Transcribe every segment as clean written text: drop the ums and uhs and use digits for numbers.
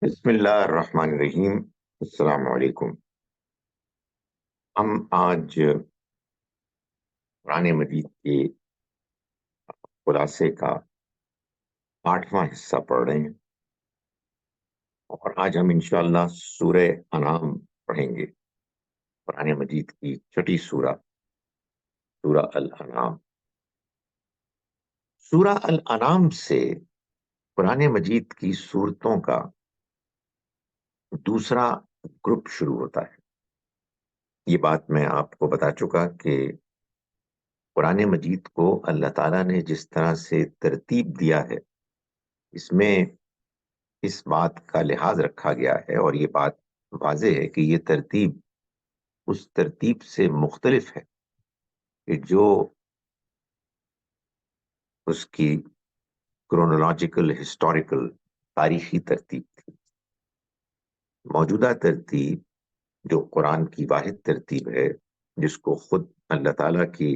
بسم اللہ الرحمن الرحیم۔ السلام علیکم۔ ہم آج قرآن مجید کے خلاصے کا 8واں حصہ پڑھ رہے ہیں، اور آج ہم انشاءاللہ سورہ انعام پڑھیں گے۔ قرآن مجید کی چھٹی سورہ، سورہ الانعام۔ سورہ الانعام سے قرآن مجید کی سورتوں کا دوسرا گروپ شروع ہوتا ہے۔ یہ بات میں آپ کو بتا چکا کہ قرآن مجید کو اللہ تعالیٰ نے جس طرح سے ترتیب دیا ہے، اس میں اس بات کا لحاظ رکھا گیا ہے، اور یہ بات واضح ہے کہ یہ ترتیب اس ترتیب سے مختلف ہے کہ جو اس کی کرونولوجیکل ہسٹوریکل تاریخی ترتیب تھی۔ موجودہ ترتیب جو قرآن کی واحد ترتیب ہے، جس کو خود اللہ تعالیٰ کی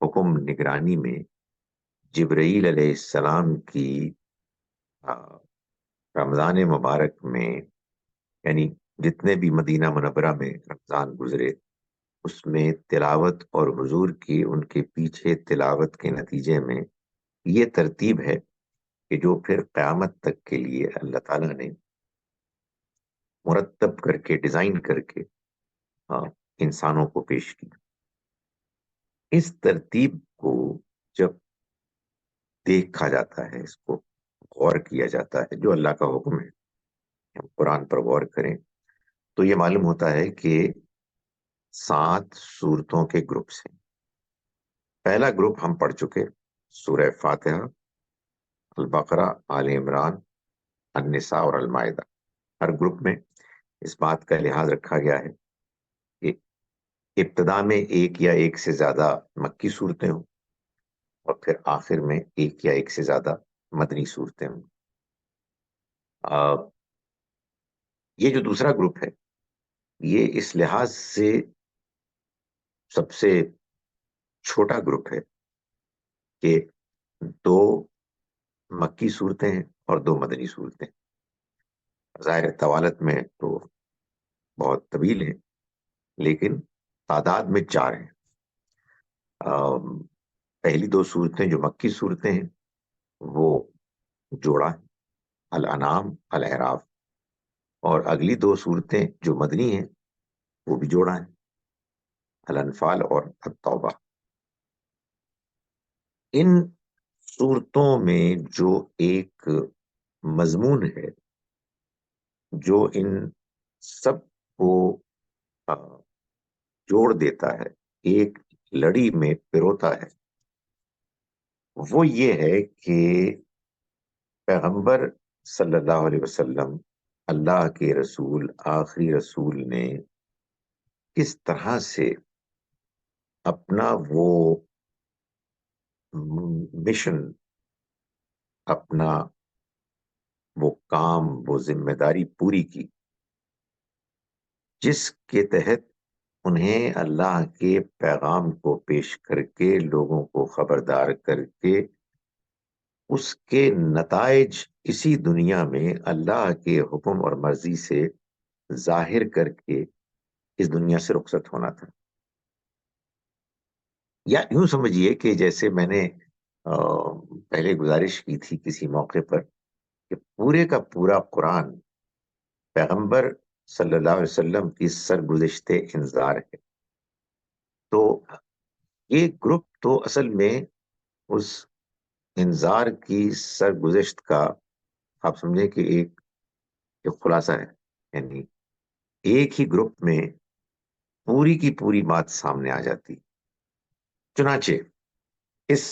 حکم نگرانی میں جبرائیل علیہ السلام کی رمضان مبارک میں، یعنی جتنے بھی مدینہ منورہ میں رمضان گزرے، اس میں تلاوت اور حضور کی ان کے پیچھے تلاوت کے نتیجے میں یہ ترتیب ہے کہ جو پھر قیامت تک کے لیے اللہ تعالیٰ نے مرتب کر کے، ڈیزائن کر کے انسانوں کو پیش کی۔ اس ترتیب کو جب دیکھا جاتا ہے، اس کو غور کیا جاتا ہے، جو اللہ کا حکم ہے، ہم قرآن پر غور کریں تو یہ معلوم ہوتا ہے کہ 7 سورتوں کے گروپس ہیں۔ پہلا گروپ ہم پڑھ چکے، سورہ فاتحہ، البقرہ، آل عمران، النساء اور المائدہ۔ ہر گروپ میں اس بات کا لحاظ رکھا گیا ہے کہ ابتدا میں ایک یا ایک سے زیادہ مکی صورتیں ہوں، اور پھر آخر میں ایک یا ایک سے زیادہ مدنی صورتیں ہوں۔ یہ جو دوسرا گروپ ہے، یہ اس لحاظ سے سب سے چھوٹا گروپ ہے کہ 2 مکی صورتیں ہیں اور 2 مدنی صورتیں۔ ظاہر طوالت میں تو بہت طویل ہیں، لیکن تعداد میں 4 ہیں۔ پہلی 2 صورتیں جو مکی صورتیں ہیں وہ جوڑا ہے، الانعام، الاعراف، اور اگلی 2 صورتیں جو مدنی ہیں وہ بھی جوڑا ہے، الانفال اور التوبہ۔ ان صورتوں میں جو ایک مضمون ہے جو ان سب کو جوڑ دیتا ہے، ایک لڑی میں پروتا ہے، وہ یہ ہے کہ پیغمبر صلی اللہ علیہ وسلم، اللہ کے رسول، آخری رسول نے کس طرح سے اپنا وہ مشن، اپنا وہ کام، وہ ذمہ داری پوری کی، جس کے تحت انہیں اللہ کے پیغام کو پیش کر کے، لوگوں کو خبردار کر کے، اس کے نتائج اسی دنیا میں اللہ کے حکم اور مرضی سے ظاہر کر کے اس دنیا سے رخصت ہونا تھا۔ یا یوں سمجھیے کہ جیسے میں نے پہلے گزارش کی تھی کسی موقع پر کہ پورے کا پورا قرآن پیغمبر صلی اللہ علیہ وسلم کی سرگزشت انذار ہے۔ تو یہ گروپ تو اصل میں اس انذار کی سرگزشت کا آپ سمجھیں کہ ایک خلاصہ ہے، یعنی ایک ہی گروپ میں پوری کی پوری بات سامنے آ جاتی۔ چنانچہ اس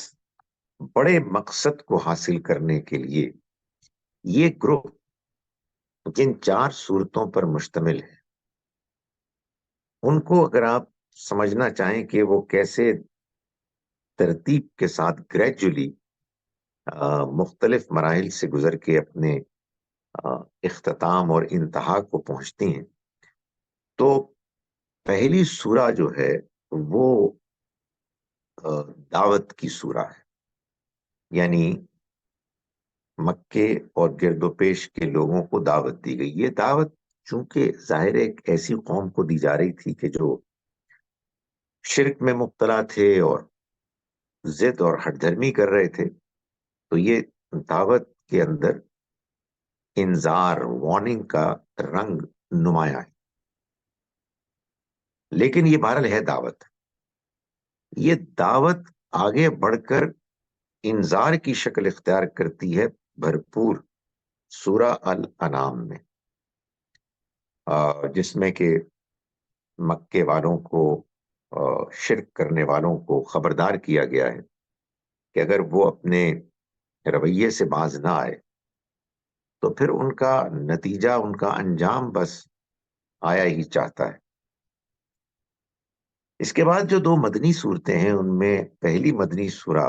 بڑے مقصد کو حاصل کرنے کے لیے یہ گروپ جن 4 صورتوں پر مشتمل ہے، ان کو اگر آپ سمجھنا چاہیں کہ وہ کیسے ترتیب کے ساتھ گریجولی مختلف مراحل سے گزر کے اپنے اختتام اور انتہا کو پہنچتی ہیں، تو پہلی سورہ جو ہے وہ دعوت کی سورہ ہے، یعنی مکے اور گرد و پیش کے لوگوں کو دعوت دی گئی. یہ دعوت چونکہ ظاہر ایک ایسی قوم کو دی جا رہی تھی کہ جو شرک میں مبتلا تھے اور ضد اور ہٹ دھرمی کر رہے تھے، تو یہ دعوت کے اندر انذار، وارننگ کا رنگ نمایاں ہے. لیکن یہ بہرحال ہے دعوت. یہ دعوت آگے بڑھ کر انذار کی شکل اختیار کرتی ہے بھرپور سورہ الانعام میں، جس میں کہ مکے والوں کو، شرک کرنے والوں کو خبردار کیا گیا ہے کہ اگر وہ اپنے رویے سے باز نہ آئے تو پھر ان کا نتیجہ، ان کا انجام بس آیا ہی چاہتا ہے. اس کے بعد جو دو مدنی صورتیں ہیں، ان میں پہلی مدنی سورہ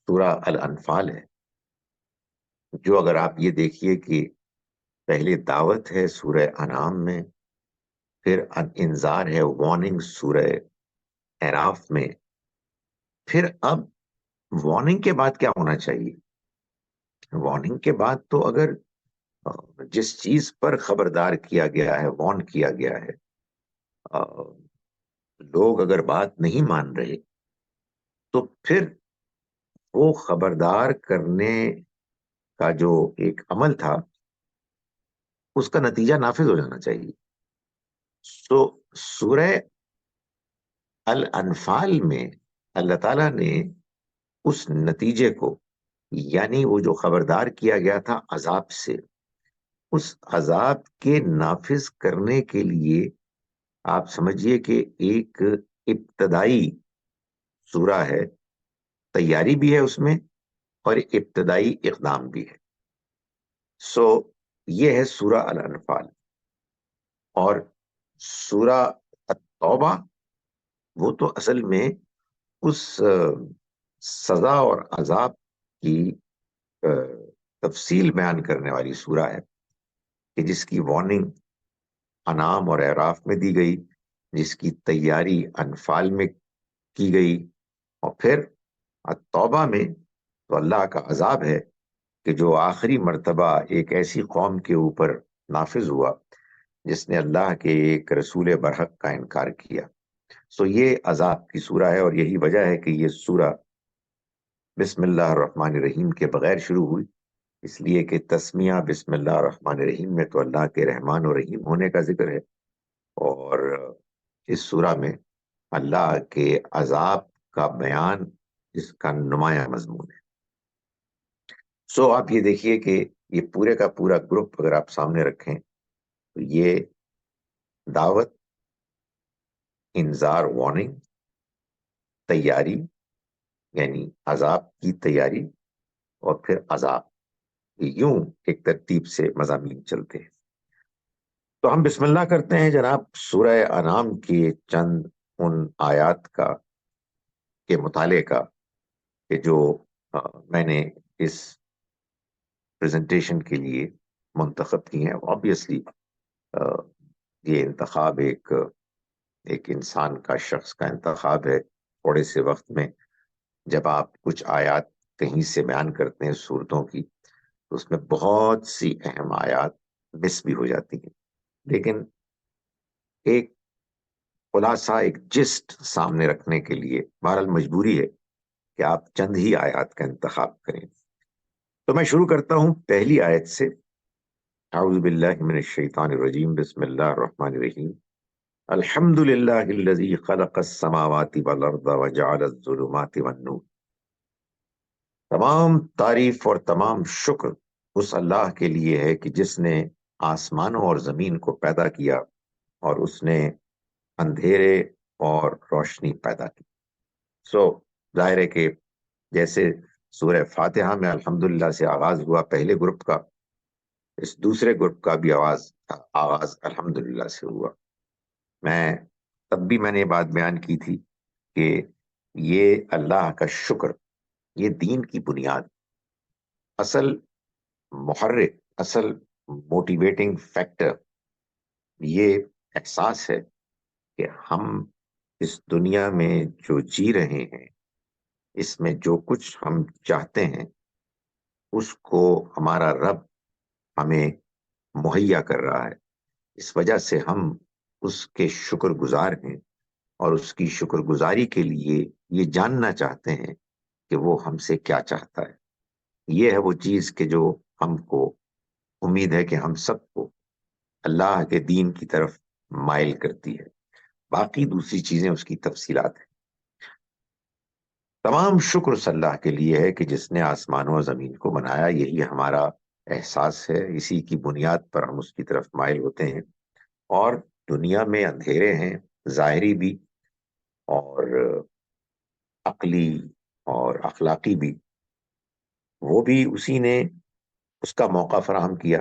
سورہ الانفال ہے، جو اگر آپ یہ دیکھیے کہ پہلے دعوت ہے سورہ انعام میں، پھر انذار ہے، وارننگ سورہ اعراف میں، پھر اب وارننگ کے بعد کیا ہونا چاہیے؟ وارننگ کے بعد تو اگر جس چیز پر خبردار کیا گیا ہے، وارن کیا گیا ہے، لوگ اگر بات نہیں مان رہے تو پھر وہ خبردار کرنے کا جو ایک عمل تھا اس کا نتیجہ نافذ ہو جانا چاہیے. سو سورہ الانفال میں اللہ تعالیٰ نے اس نتیجے کو، یعنی وہ جو خبردار کیا گیا تھا عذاب سے، اس عذاب کے نافذ کرنے کے لیے آپ سمجھیے کہ ایک ابتدائی سورہ ہے، تیاری بھی ہے اس میں اور ابتدائی اقدام بھی ہے. سو یہ ہے سورہ الانفال. اور سورہ التوبہ وہ تو اصل میں اس سزا اور عذاب کی تفصیل بیان کرنے والی سورہ ہے کہ جس کی وارننگ انعام اور اعراف میں دی گئی، جس کی تیاری انفال میں کی گئی، اور پھر توبہ میں تو اللہ کا عذاب ہے کہ جو آخری مرتبہ ایک ایسی قوم کے اوپر نافذ ہوا جس نے اللہ کے ایک رسول برحق کا انکار کیا. سو یہ عذاب کی سورہ ہے، اور یہی وجہ ہے کہ یہ سورہ بسم اللہ الرحمن الرحیم کے بغیر شروع ہوئی، اس لیے کہ تسمیہ بسم اللہ الرحمن الرحیم میں تو اللہ کے رحمان و رحیم ہونے کا ذکر ہے، اور اس سورہ میں اللہ کے عذاب کا بیان اس کا نمایاں مضمون ہے. سو آپ یہ دیکھیے کہ یہ پورے کا پورا گروپ اگر آپ سامنے رکھیں تو یہ دعوت، انذار، وارننگ، تیاری یعنی عذاب کی تیاری، اور پھر عذاب، یوں ایک ترتیب سے مضامین چلتے ہیں. تو ہم بسم اللہ کرتے ہیں جناب سورہ انعام کی چند ان آیات کا کے مطالعے کا کہ جو میں نے اس پریزنٹیشن کے لیے منتخب کی ہیں. آبویسلی یہ انتخاب ایک انسان کا، شخص کا انتخاب ہے. تھوڑے سے وقت میں جب آپ کچھ آیات کہیں سے بیان کرتے ہیں صورتوں کی، تو اس میں بہت سی اہم آیات مس بھی ہو جاتی ہیں، لیکن ایک خلاصہ، ایک جسٹ سامنے رکھنے کے لیے بہرحال مجبوری ہے کہ آپ چند ہی آیات کا انتخاب کریں. تو میں شروع کرتا ہوں پہلی آیت سے. اعوذ باللہ من الشیطان الرجیم، بسم اللہ الرحمن الرحیم. الحمد للہ الذی خلق السماوات والارض وجعل الظلمات والنور. تمام تعریف اور تمام شکر اس اللہ کے لیے ہے کہ جس نے آسمانوں اور زمین کو پیدا کیا اور اس نے اندھیرے اور روشنی پیدا کی. سو ظاہر ہے کہ جیسے سورہ فاتحہ میں الحمدللہ سے آغاز ہوا پہلے گروپ کا، اس دوسرے گروپ کا بھی آغاز الحمدللہ سے ہوا. تب بھی میں نے یہ بات بیان کی تھی کہ یہ اللہ کا شکر، یہ دین کی بنیاد، اصل محرک، اصل موٹیویٹنگ فیکٹر یہ احساس ہے کہ ہم اس دنیا میں جو جی رہے ہیں اس میں جو کچھ ہم چاہتے ہیں اس کو ہمارا رب ہمیں مہیا کر رہا ہے، اس وجہ سے ہم اس کے شکر گزار ہیں، اور اس کی شکر گزاری کے لیے یہ جاننا چاہتے ہیں کہ وہ ہم سے کیا چاہتا ہے۔ یہ ہے وہ چیز کہ جو ہم کو امید ہے کہ ہم سب کو اللہ کے دین کی طرف مائل کرتی ہے۔ باقی دوسری چیزیں اس کی تفصیلات ہیں۔ تمام شکر اس اللہ کے لیے ہے کہ جس نے آسمانوں اور زمین کو بنایا۔ یہی ہمارا احساس ہے، اسی کی بنیاد پر ہم اس کی طرف مائل ہوتے ہیں۔ اور دنیا میں اندھیرے ہیں، ظاہری بھی اور عقلی اور اخلاقی بھی، وہ بھی اسی نے اس کا موقع فراہم کیا،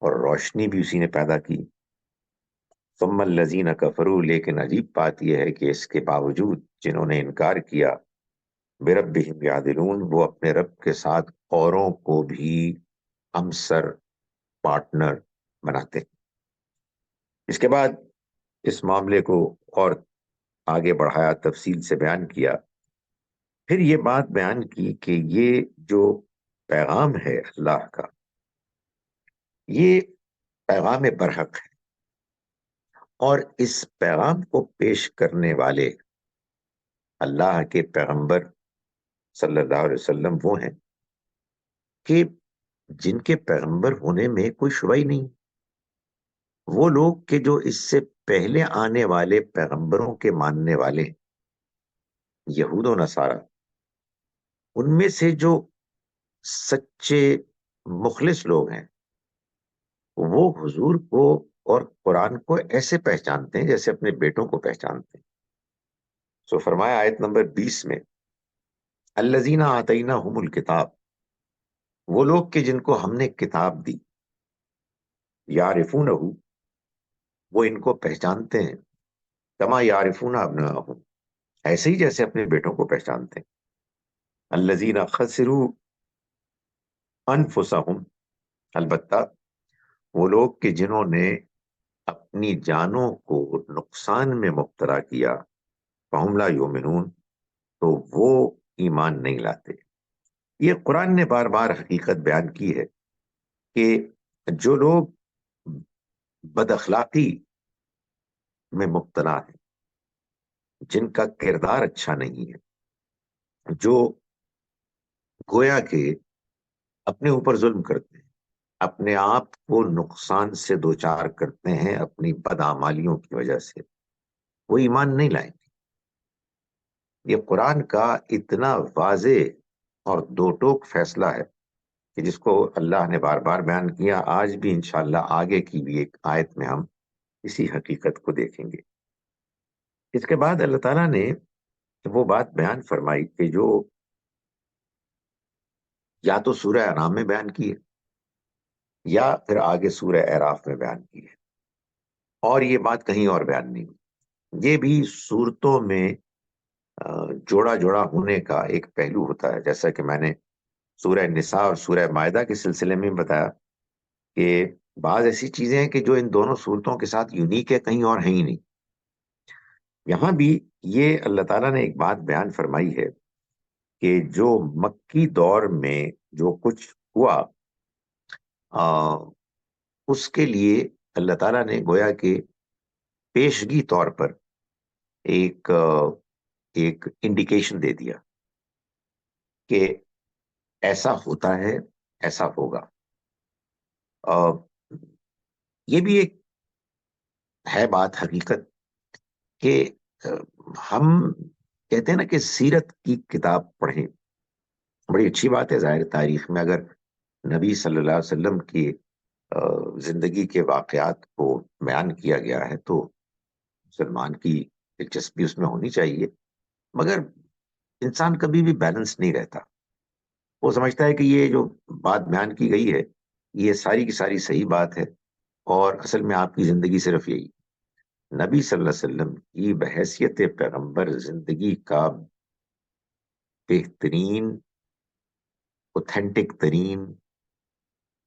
اور روشنی بھی اسی نے پیدا کی۔ ثم الذین کفروا، لیکن عجیب بات یہ ہے کہ اس کے باوجود جنہوں نے انکار کیا، بربہم یعدلون، وہ اپنے رب کے ساتھ اوروں کو بھی ہمسر، پارٹنر بناتے ہیں۔ اس کے بعد اس معاملے کو اور آگے بڑھایا، تفصیل سے بیان کیا۔ پھر یہ بات بیان کی کہ یہ جو پیغام ہے اللہ کا، یہ پیغام برحق ہے، اور اس پیغام کو پیش کرنے والے اللہ کے پیغمبر صلی اللہ علیہ وسلم وہ ہیں کہ جن کے پیغمبر ہونے میں کوئی شبہ ہی نہیں۔ وہ لوگ کہ جو اس سے پہلے آنے والے پیغمبروں کے ماننے والے ہیں، یہود و نصارہ، ان میں سے جو سچے مخلص لوگ ہیں، وہ حضور کو اور قرآن کو ایسے پہچانتے ہیں جیسے اپنے بیٹوں کو پہچانتے ہیں۔ سو فرمایا آیت نمبر 20 میں، الذین آتیناہم الکتاب، وہ لوگ کہ جن کو ہم نے کتاب دی، یعرفونہ، وہ ان کو پہچانتے ہیں، کما یعرفون ابناءہم، ایسے ہی جیسے اپنے بیٹوں کو پہچانتے ہیں۔ الذین خسروا انفسہم، البتہ وہ لوگ کہ جنہوں نے اپنی جانوں کو نقصان میں مبتلا کیا، فہم لا یؤمنون، تو وہ ایمان نہیں لاتے۔ یہ قرآن نے بار بار حقیقت بیان کی ہے کہ جو لوگ بد اخلاقی میں مبتلا ہیں، جن کا کردار اچھا نہیں ہے، جو گویا کہ اپنے اوپر ظلم کرتے ہیں، اپنے آپ کو نقصان سے دوچار کرتے ہیں اپنی بدعمالیوں کی وجہ سے، وہ ایمان نہیں لائیں گے۔ یہ قرآن کا اتنا واضح اور دو ٹوک فیصلہ ہے کہ جس کو اللہ نے بار بار بیان کیا، آج بھی انشاءاللہ آگے کی بھی ایک آیت میں ہم اسی حقیقت کو دیکھیں گے۔ اس کے بعد اللہ تعالیٰ نے وہ بات بیان فرمائی کہ جو یا تو سورہ انعام میں بیان کی ہے، یا پھر آگے سورہ اعراف میں بیان کی ہے، اور یہ بات کہیں اور بیان نہیں ہوئی۔ یہ بھی صورتوں میں جوڑا جوڑا ہونے کا ایک پہلو ہوتا ہے، جیسا کہ میں نے سورہ نساء اور سورہ مائدہ کے سلسلے میں بتایا کہ بعض ایسی چیزیں ہیں کہ جو ان دونوں صورتوں کے ساتھ یونیک ہے، کہیں اور ہیں ہی نہیں۔ یہاں بھی یہ اللہ تعالیٰ نے ایک بات بیان فرمائی ہے کہ جو مکی دور میں جو کچھ ہوا، اس کے لیے اللہ تعالیٰ نے گویا کہ پیشگی طور پر ایک ایک انڈیکیشن دے دیا کہ ایسا ہوتا ہے، ایسا ہوگا۔ یہ بھی ایک ہے بات حقیقت کہ ہم کہتے ہیں نا کہ سیرت کی کتاب پڑھیں، بڑی اچھی بات ہے۔ ظاہر تاریخ میں اگر نبی صلی اللہ علیہ وسلم کی زندگی کے واقعات کو بیان کیا گیا ہے تو مسلمان کی دلچسپی اس میں ہونی چاہیے، مگر انسان کبھی بھی بیلنس نہیں رہتا۔ وہ سمجھتا ہے کہ یہ جو بات بیان کی گئی ہے یہ ساری کی ساری صحیح بات ہے، اور اصل میں آپ کی زندگی صرف یہی۔ نبی صلی اللہ علیہ وسلم کی بحیثیت پیغمبر زندگی کا بہترین، اوتھینٹک ترین،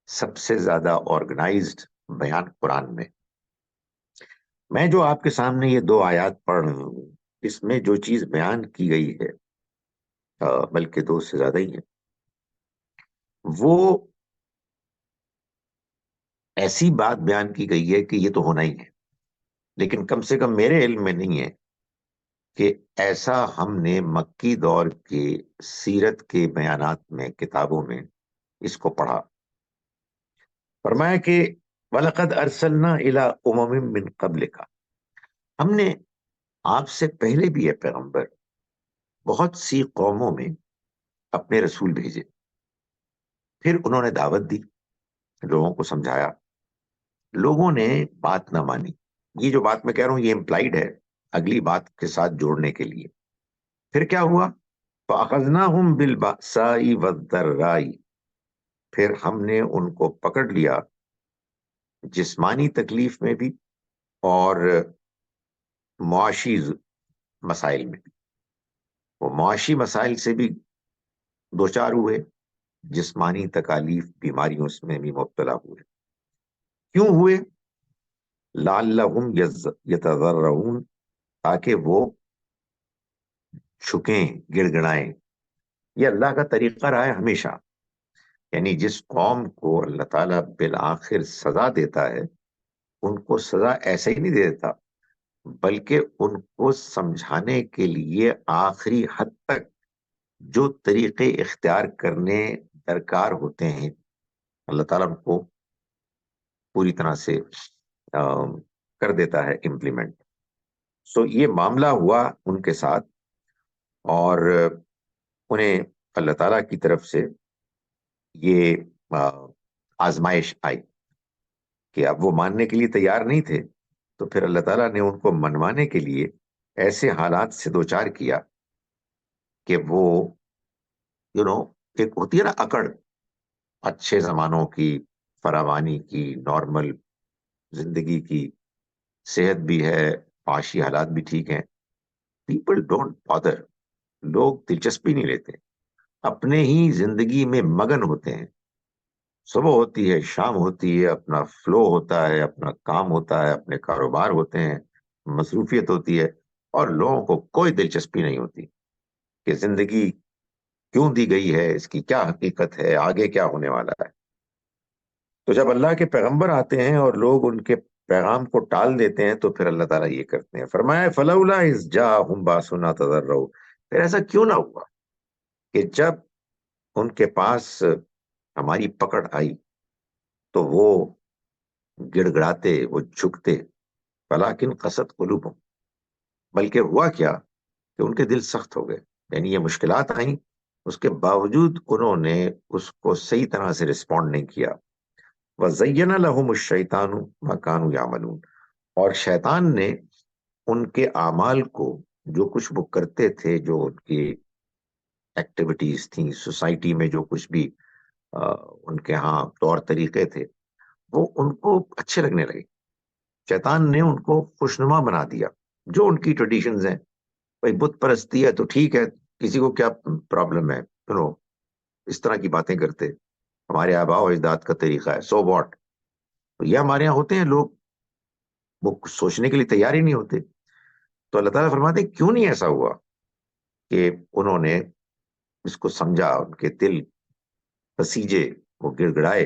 سب سے زیادہ آرگنائزڈ بیان قرآن میں جو آپ کے سامنے یہ دو آیات پڑھ رہا ہوں، اس میں جو چیز بیان کی گئی ہے بلکہ 2 سے زیادہ ہی ہیں. وہ ایسی بات بیان کی گئی ہے کہ یہ تو ہونا ہی ہے، لیکن کم سے کم میرے علم میں نہیں ہے کہ ایسا ہم نے مکی دور کے سیرت کے بیانات میں، کتابوں میں اس کو پڑھا. فرمایا کہ وَلَقَدْ أَرْسَلْنَا إِلَىٰ أُمَمٍ مِّن قَبْلِكَ، ہم نے آپ سے پہلے بھی ہے پیغمبر بہت سی قوموں میں اپنے رسول بھیجے، پھر انہوں نے دعوت دی، لوگوں کو سمجھایا، لوگوں نے بات نہ مانی. یہ جو بات میں کہہ رہا ہوں یہ امپلائیڈ ہے اگلی بات کے ساتھ جوڑنے کے لیے. پھر کیا ہوا؟ فَأَخَذْنَاهُمْ بِالْبَأْسَاءِ وَالضَّرَّاءِ، پھر ہم نے ان کو پکڑ لیا جسمانی تکلیف میں بھی اور معاشی مسائل میں بھی. وہ معاشی مسائل سے بھی دوچار ہوئے، جسمانی تکالیف بیماریوں میں بھی مبتلا ہوئے. کیوں ہوئے؟ لعلہم یتضرعون، تاکہ وہ چھکیں، گڑ گڑائیں. یہ اللہ کا طریقہ رہا ہے ہمیشہ. یعنی جس قوم کو اللہ تعالیٰ بالآخر سزا دیتا ہے، ان کو سزا ایسے ہی نہیں دے دیتا، بلکہ ان کو سمجھانے کے لیے آخری حد تک جو طریقے اختیار کرنے درکار ہوتے ہیں اللہ تعالیٰ ان کو پوری طرح سے کر دیتا ہے امپلیمنٹ. سو یہ معاملہ ہوا ان کے ساتھ، اور انہیں اللہ تعالیٰ کی طرف سے یہ آزمائش آئی کہ اب وہ ماننے کے لیے تیار نہیں تھے. تو پھر اللہ تعالیٰ نے ان کو منوانے کے لیے ایسے حالات سے دوچار کیا کہ وہ ایک ہوتی ہے نا اکڑ، اچھے زمانوں کی، فراوانی کی، نارمل زندگی کی، صحت بھی ہے، معاشی حالات بھی ٹھیک ہیں. پیپل ڈونٹ بادر، لوگ دلچسپی نہیں لیتے، اپنے ہی زندگی میں مگن ہوتے ہیں. صبح ہوتی ہے، شام ہوتی ہے، اپنا فلو ہوتا ہے، اپنا کام ہوتا ہے، اپنے کاروبار ہوتے ہیں، مصروفیت ہوتی ہے، اور لوگوں کو کوئی دلچسپی نہیں ہوتی کہ زندگی کیوں دی گئی ہے، اس کی کیا حقیقت ہے، آگے کیا ہونے والا ہے. تو جب اللہ کے پیغمبر آتے ہیں اور لوگ ان کے پیغام کو ٹال دیتے ہیں تو پھر اللہ تعالیٰ یہ کرتے ہیں. فرمایا فلولا اذ جاءہم باسنا تضرعوا، پھر ایسا کیوں نہ ہوا کہ جب ان کے پاس ہماری پکڑ آئی تو وہ گڑ گڑاتے، وہ جھکتے. ولیکن قست قلوبہم، بلکہ ہوا کیا کہ ان کے دل سخت ہو گئے. یعنی یہ مشکلات آئیں، اس کے باوجود انہوں نے اس کو صحیح طرح سے رسپونڈ نہیں کیا. وَزَيَّنَ لَهُمُ الشَّيْطَانُ مَا كَانُوا يَعْمَلُونَ، اور شیطان نے ان کے اعمال کو، جو کچھ وہ کرتے تھے، جو ان کی ایکٹیویٹیز تھیں سوسائٹی میں، جو کچھ بھی ان کے ہاں طور طریقے تھے، وہ ان کو اچھے لگنے لگے. شیطان نے ان کو خوشنما بنا دیا. جو ان کی ٹریڈیشنز ہیں، بھائی بت پرستی ہے تو ٹھیک ہے، کسی کو کیا پرابلم ہے، اس طرح کی باتیں کرتے، ہمارے آباء و اجداد کا طریقہ ہے، سو واٹ. یہ ہمارے یہاں ہوتے ہیں لوگ، وہ کچھ سوچنے کے لیے تیار ہی نہیں ہوتے. تو اللہ تعالیٰ فرماتے ہیں کیوں نہیں ایسا ہوا کہ انہوں نے اس کو سمجھا، ان کے دل پسیجے، وہ گڑ گڑائے،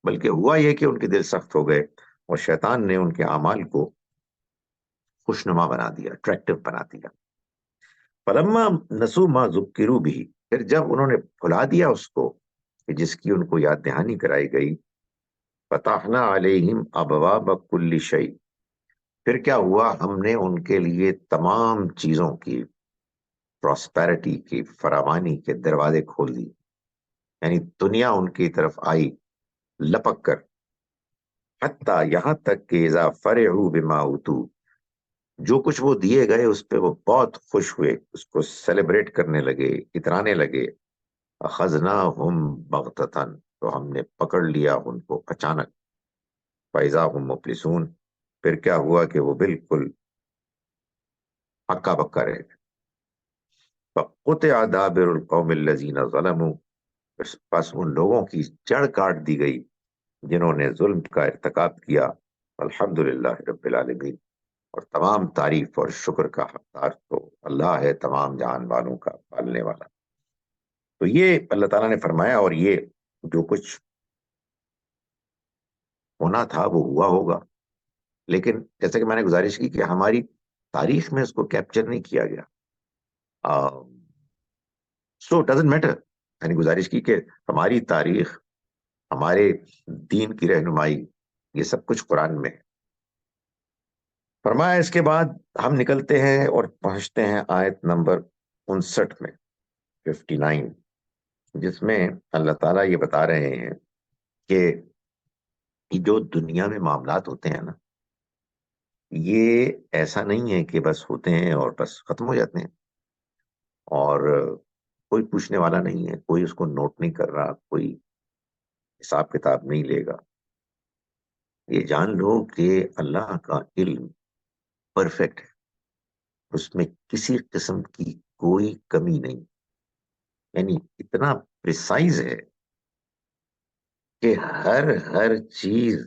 بلکہ ہوا یہ کہ ان کے دل سخت ہو گئے اور شیطان نے ان کے اعمال کو خوشنما بنا دیا، اٹریکٹو بنا دیا. فلما نسوا ما ذکروا به، پھر جب انہوں نے بھلا دیا اس کو کہ جس کی ان کو یاد دہانی کرائی گئی، فتحنا علیہم ابواب کل شیء، پھر کیا ہوا، ہم نے ان کے لیے تمام چیزوں کی، پراسپیرٹی کی، فراوانی کے دروازے کھول دی. یعنی دنیا ان کی طرف آئی لپک کر. حتیٰ، یہاں تک کہ اذا فرحوا بما اوتوا، جو کچھ وہ دیے گئے اس پہ وہ بہت خوش ہوئے، اس کو سیلیبریٹ کرنے لگے، اترانے لگے. اخذناہم بغتۃ، تو ہم نے پکڑ لیا ان کو اچانک. فاذا ہم مبلسون، پھر کیا ہوا کہ وہ بالکل ہکا بکا رہ گئے. فقطع دابر القوم الذین ظلموا، پس ان لوگوں کی جڑ کاٹ دی گئی جنہوں نے ظلم کا ارتکاب کیا. الحمدللہ رب العالمین، اور تمام تعریف اور شکر کا حقدار تو اللہ ہے، تمام جہان والوں کا پالنے والا. تو یہ اللہ تعالیٰ نے فرمایا، اور یہ جو کچھ ہونا تھا وہ ہوا ہوگا، لیکن جیسے کہ میں نے گزارش کی کہ ہماری تاریخ میں اس کو کیپچر نہیں کیا گیا. So doesn't matter. یعنی گزارش کی کہ ہماری تاریخ، ہمارے دین کی رہنمائی، یہ سب کچھ قرآن میں ہے. فرمایا اس کے بعد ہم نکلتے ہیں اور پہنچتے ہیں آیت نمبر 59 میں، 59، جس میں اللہ تعالیٰ یہ بتا رہے ہیں کہ جو دنیا میں معاملات ہوتے ہیں نا، یہ ایسا نہیں ہے کہ بس ہوتے ہیں اور بس ختم ہو جاتے ہیں، اور کوئی پوچھنے والا نہیں ہے، کوئی اس کو نوٹ نہیں کر رہا، کوئی حساب کتاب نہیں لے گا. یہ جان لو کہ اللہ کا علم پرفیکٹ ہے، اس میں کسی قسم کی کوئی کمی نہیں. یعنی اتنا پریسائز ہے کہ ہر چیز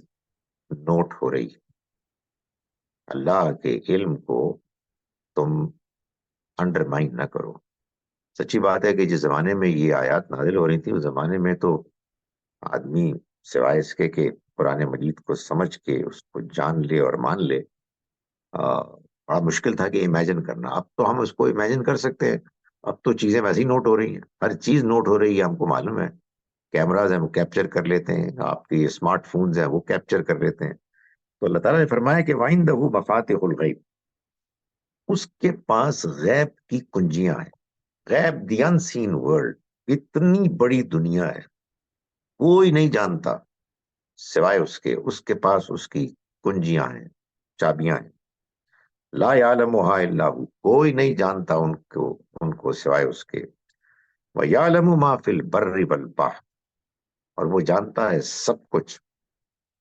نوٹ ہو رہی ہے. اللہ کے علم کو تم انڈرمائن نہ کرو. سچی بات ہے کہ جس زمانے میں یہ آیات نازل ہو رہی تھی، اس زمانے میں تو آدمی سوائے اس کے کہ قرآن مجید کو سمجھ کے اس کو جان لے اور مان لے، بڑا مشکل تھا کہ امیجن کرنا. اب تو ہم اس کو امیجن کر سکتے ہیں، اب تو چیزیں ویسے ہی نوٹ ہو رہی ہیں، ہر چیز نوٹ ہو رہی ہے، ہم کو معلوم ہے. کیمراز ہیں وہ کیپچر کر لیتے ہیں، آپ کی اسمارٹ فونز ہیں وہ کیپچر کر لیتے ہیں. تو اللہ تعالیٰ نے فرمایا کہ وَعِندَهُ مَفَاتِحُ الْغَيْبِ، اس کے پاس غیب کی کنجیاں ہیں. غیب، دی ان سین ورلڈ، اتنی بڑی دنیا ہے، کوئی نہیں جانتا سوائے اس کے پاس اس کی کنجیاں ہیں، چابیاں ہیں. لا يعلمها الا هو، کوئی نہیں جانتا ان کو سوائے اس کے. وَيَعْلَمُ مَا فِي الْبَرِّ وَالْبَحْرِ، اور وہ جانتا ہے سب کچھ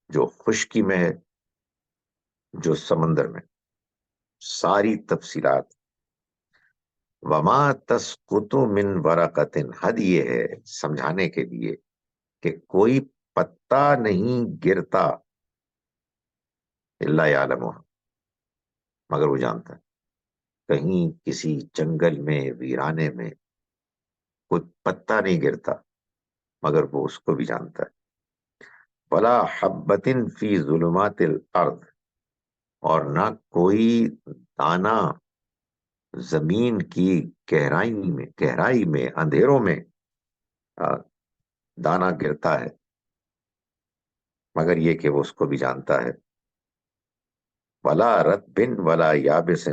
جو خشکی میں ہے، جو سمندر میں، ساری تفصیلات. وَمَا تَسْقُطُ مِنْ وَرَقَةٍ، حد یہ ہے سمجھانے کے لیے کہ کوئی پتا نہیں گرتا الا يعلمها، مگر وہ جانتا ہے. کہیں کسی جنگل میں، ویرانے میں کوئی پتا نہیں گرتا مگر وہ اس کو بھی جانتا ہے. وَلَا حَبَّةٍ فِي ظُلُمَاتِ الْأَرْضِ، اور نہ کوئی دانا زمین کی گہرائی میں اندھیروں میں دانا گرتا ہے مگر یہ کہ وہ اس کو بھی جانتا ہے. وَلَا رَطْبٍ وَلَا يَابِسٍ،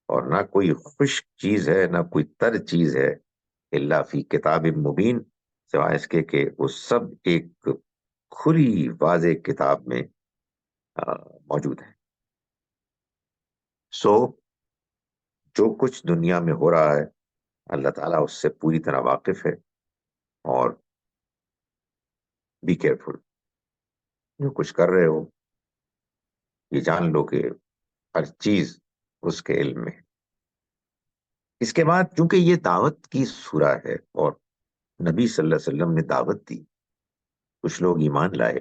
اور نہ کوئی خشک چیز ہے نہ کوئی تر چیز ہے، الا فی کتاب مبین، سوائے اس کے کہ وہ سب ایک کھلی واضح کتاب میں موجود ہے. سو جو کچھ دنیا میں ہو رہا ہے اللہ تعالیٰ اس سے پوری طرح واقف ہے، اور بی کیئرفل، جو کچھ کر رہے ہو یہ جان لو کہ ہر چیز اس کے علم میں ہے. اس کے بعد چونکہ یہ دعوت کی سورہ ہے اور نبی صلی اللہ علیہ وسلم نے دعوت دی، کچھ لوگ ایمان لائے،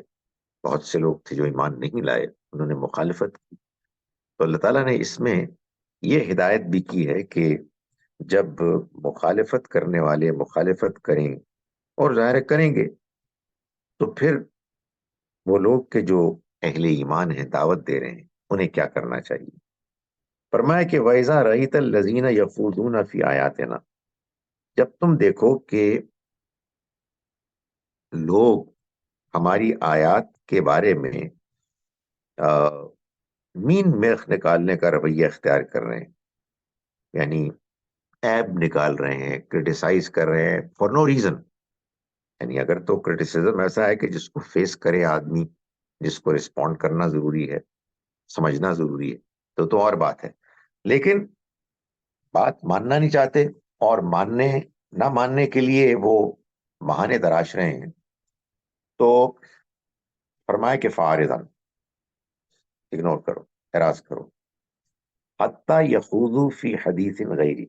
بہت سے لوگ تھے جو ایمان نہیں لائے، انہوں نے مخالفت کی. تو اللہ تعالیٰ نے اس میں یہ ہدایت بھی کی ہے کہ جب مخالفت کرنے والے مخالفت کریں، اور ظاہر کریں گے، تو پھر وہ لوگ کے جو اہل ایمان ہیں، دعوت دے رہے ہیں، انہیں کیا کرنا چاہیے. فرمایا کہ وَإِذَا رَأَيْتَ الَّذِينَ يَخُوضُونَ فِي آيَاتِنَا، جب تم دیکھو کہ لوگ ہماری آیات کے بارے میں مین میخ نکالنے کا رویہ اختیار کر رہے ہیں، یعنی عیب نکال رہے ہیں، کرٹیسائز کر رہے ہیں فار نو ریزن. یعنی اگر تو کرٹیسزم ایسا ہے کہ جس کو فیس کرے آدمی، جس کو رسپونڈ کرنا ضروری ہے، سمجھنا ضروری ہے، تو اور بات ہے. لیکن بات ماننا نہیں چاہتے، اور نہ ماننے کے لیے وہ بہانے تراش رہے ہیں. تو فرمایا کہ فارضاً، اگنور کرو، اعراض کرو. حتیٰ یخوضوا فی حدیث غیری،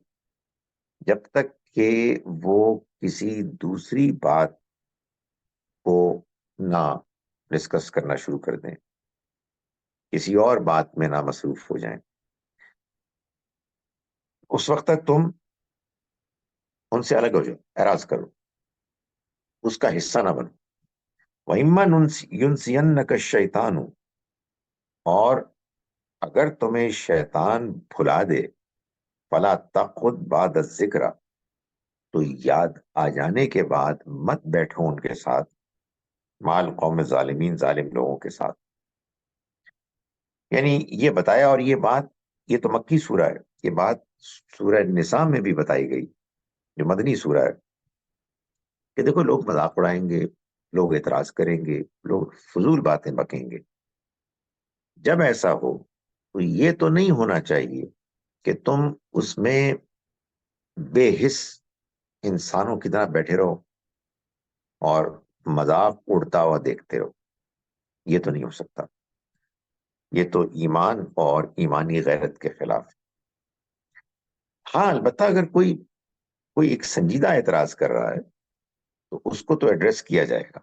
جب تک کہ وہ کسی دوسری بات کو نہ ڈسکس کرنا شروع کر دیں، کسی اور بات میں نہ مصروف ہو جائیں. اس وقت تک تم ان سے الگ ہو جاؤ، اعراض کرو، اس کا حصہ نہ بنو. وَإِمَّا يُنْسِيَنَّكَ الشَّيْطَانُ، اور اگر تمہیں شیطان بھلا دے، فَلَا تَقْعُدْ بَعْدَ الذِّكْرَ، تو یاد آ جانے کے بعد مت بیٹھو ان کے ساتھ، مع القوم ظالمین، ظالم لوگوں کے ساتھ. یعنی یہ بتایا، اور یہ بات، یہ تو مکی سورہ ہے، یہ بات سورہ نساء میں بھی بتائی گئی جو مدنی سورہ ہے، کہ دیکھو لوگ مذاق اڑائیں گے، لوگ اعتراض کریں گے، لوگ فضول باتیں بکیں گے. جب ایسا ہو تو یہ تو نہیں ہونا چاہیے کہ تم اس میں بے حس انسانوں کی طرح بیٹھے رہو اور مذاق اڑتا ہوا دیکھتے رہو. یہ تو نہیں ہو سکتا، یہ تو ایمان اور ایمانی غیرت کے خلاف ہے. ہاں البتہ اگر کوئی ایک سنجیدہ اعتراض کر رہا ہے تو اس کو تو ایڈریس کیا جائے گا،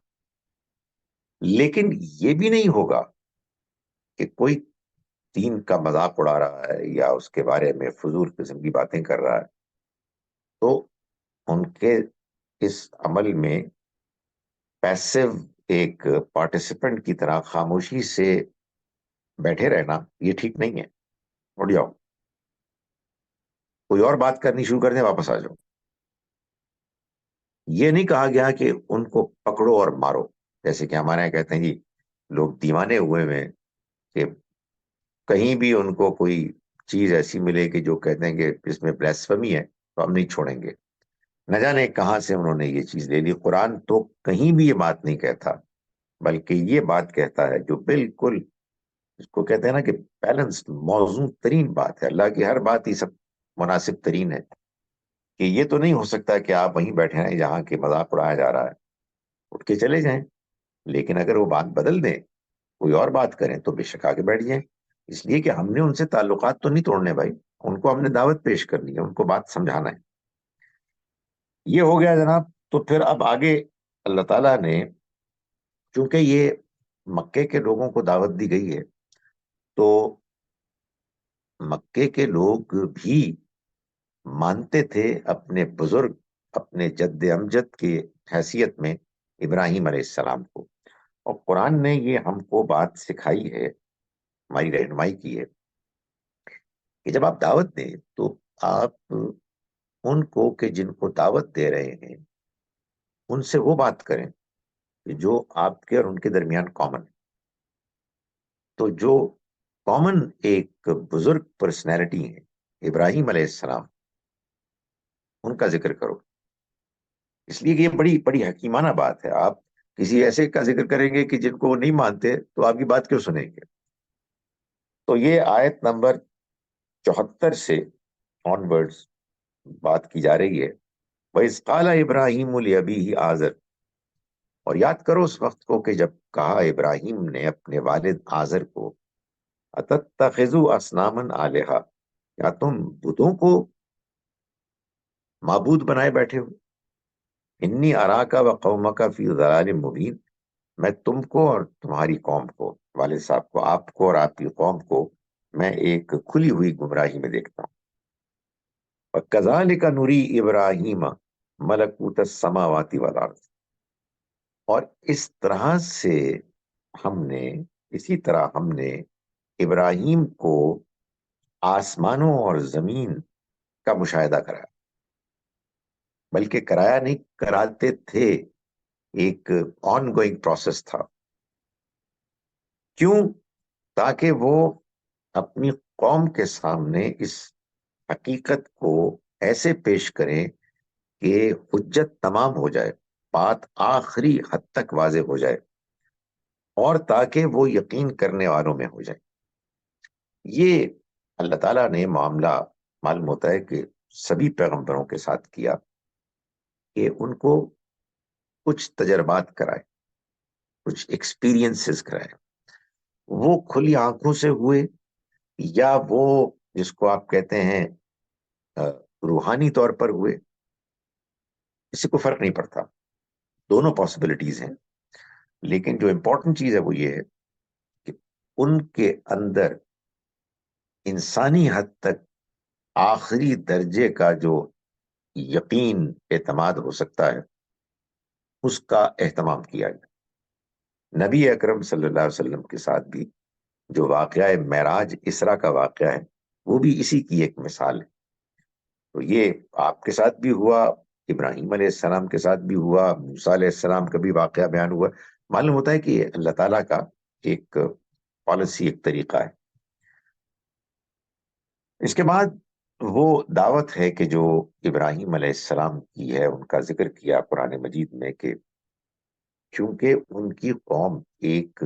لیکن یہ بھی نہیں ہوگا کہ کوئی دین کا مذاق اڑا رہا ہے یا اس کے بارے میں فضول قسم کی باتیں کر رہا ہے تو ان کے اس عمل میں پیسو ایک پارٹیسپینٹ کی طرح خاموشی سے بیٹھے رہنا یہ ٹھیک نہیں ہے. اٹھ جاؤ، کوئی اور بات کرنی شروع کر دیں، واپس آ جاؤ. یہ نہیں کہا گیا کہ ان کو پکڑو اور مارو، جیسے کہ ہمارے یہاں کہتے ہیں جی لوگ دیوانے ہوئے میں کہ کہیں بھی ان کو کوئی چیز ایسی ملے کہ جو کہتے ہیں کہ اس میں بلیسفمی ہے تو ہم نہیں چھوڑیں گے. نہ جانے کہاں سے انہوں نے یہ چیز لے لی. قرآن تو کہیں بھی یہ بات نہیں کہتا، بلکہ یہ بات کہتا ہے جو بالکل اس کو کہتے ہیں نا کہ بیلنس، موزوں ترین بات ہے. اللہ کی ہر بات ہی سب مناسب ترین ہے، کہ یہ تو نہیں ہو سکتا کہ آپ وہیں بیٹھے ہیں جہاں کے مذاق اڑایا جا رہا ہے، اٹھ کے چلے جائیں. لیکن اگر وہ بات بدل دیں، کوئی اور بات کریں، تو بے شک آ کے بیٹھ جائیں. اس لیے کہ ہم نے ان سے تعلقات تو نہیں توڑنے بھائی، ان کو ہم نے دعوت پیش کرنی ہے، ان کو بات سمجھانا ہے. یہ ہو گیا جناب. تو پھر اب آگے اللہ تعالیٰ نے، چونکہ یہ مکے کے لوگوں کو دعوت دی گئی ہے، تو مکے کے لوگ بھی مانتے تھے اپنے بزرگ، اپنے جد امجد کی حیثیت میں ابراہیم علیہ السلام کو. اور قرآن نے یہ ہم کو بات سکھائی ہے، ہماری رہنمائی کی ہے، کہ جب آپ دعوت دیں تو آپ ان کو کہ جن کو دعوت دے رہے ہیں ان سے وہ بات کریں کہ جو آپ کے اور ان کے درمیان کامن ہے. تو جو کامن ایک بزرگ پرسنالٹی ہے ابراہیم علیہ السلام، ان کا ذکر کرو. اس لیے کہ یہ بڑی بڑی حکیمانہ بات ہے. آپ کسی ایسے کا ذکر کریں گے کہ جن کو وہ نہیں مانتے تو آپ کی بات کیوں سنیں گے. تو یہ آیت نمبر 74 سے آن ورڈز بات کی جا رہی ہے. وَإِذْ قَالَ إِبْرَاهِيمُ لِأَبِيهِ آزر، اور یاد کرو اس وقت کو کہ جب کہا ابراہیم نے اپنے والد آزر کو، أَتَتَّخِذُ أَصْنَامًا آلِهَةً، کیا تم بتوں کو معبود بنائے بیٹھے ہو. انی اراکا و قومک فی ضلال مبین، میں تم کو اور تمہاری قوم کو، والد صاحب کو، آپ کو اور آپ کی قوم کو میں ایک کھلی ہوئی گمراہی میں دیکھتا ہوں. وَكَذَلِكَ نُرِي إِبْرَاهِيمَ مَلَكُوتَ السَّمَاوَاتِ وَالْأَرْضِ، اور اس طرح سے ہم نے، اسی طرح ہم نے ابراہیم کو آسمانوں اور زمین کا مشاہدہ کرایا. بلکہ کرایا نہیں، کراتے تھے، ایک آن گوئنگ پروسیس تھا. کیوں؟ تاکہ وہ اپنی قوم کے سامنے اس حقیقت کو ایسے پیش کریں کہ حجت تمام ہو جائے، بات آخری حد تک واضح ہو جائے، اور تاکہ وہ یقین کرنے والوں میں ہو جائے. یہ اللہ تعالیٰ نے معاملہ معلوم ہوتا ہے کہ سبھی پیغمبروں کے ساتھ کیا، کہ ان کو کچھ تجربات کرائے، کچھ ایکسپیرینسز کرائے. وہ کھلی آنکھوں سے ہوئے یا وہ جس کو آپ کہتے ہیں روحانی طور پر ہوئے، اس سے کوئی فرق نہیں پڑتا، دونوں پاسبلٹیز ہیں. لیکن جو امپورٹنٹ چیز ہے وہ یہ ہے کہ ان کے اندر انسانی حد تک آخری درجے کا جو یقین اعتماد ہو سکتا ہے اس کا اہتمام کیا گیا۔ نبی اکرم صلی اللہ علیہ وسلم کے ساتھ بھی جو واقعہ معراج اسرا کا واقعہ ہے وہ بھی اسی کی ایک مثال ہے۔ تو یہ آپ کے ساتھ بھی ہوا، ابراہیم علیہ السلام کے ساتھ بھی ہوا، موسیٰ علیہ السلام کا بھی واقعہ بیان ہوا۔ معلوم ہوتا ہے کہ یہ اللہ تعالیٰ کا ایک پالیسی، ایک طریقہ ہے۔ اس کے بعد وہ دعوت ہے کہ جو ابراہیم علیہ السلام کی ہے، ان کا ذکر کیا قرآن مجید میں کہ چونکہ ان کی قوم ایک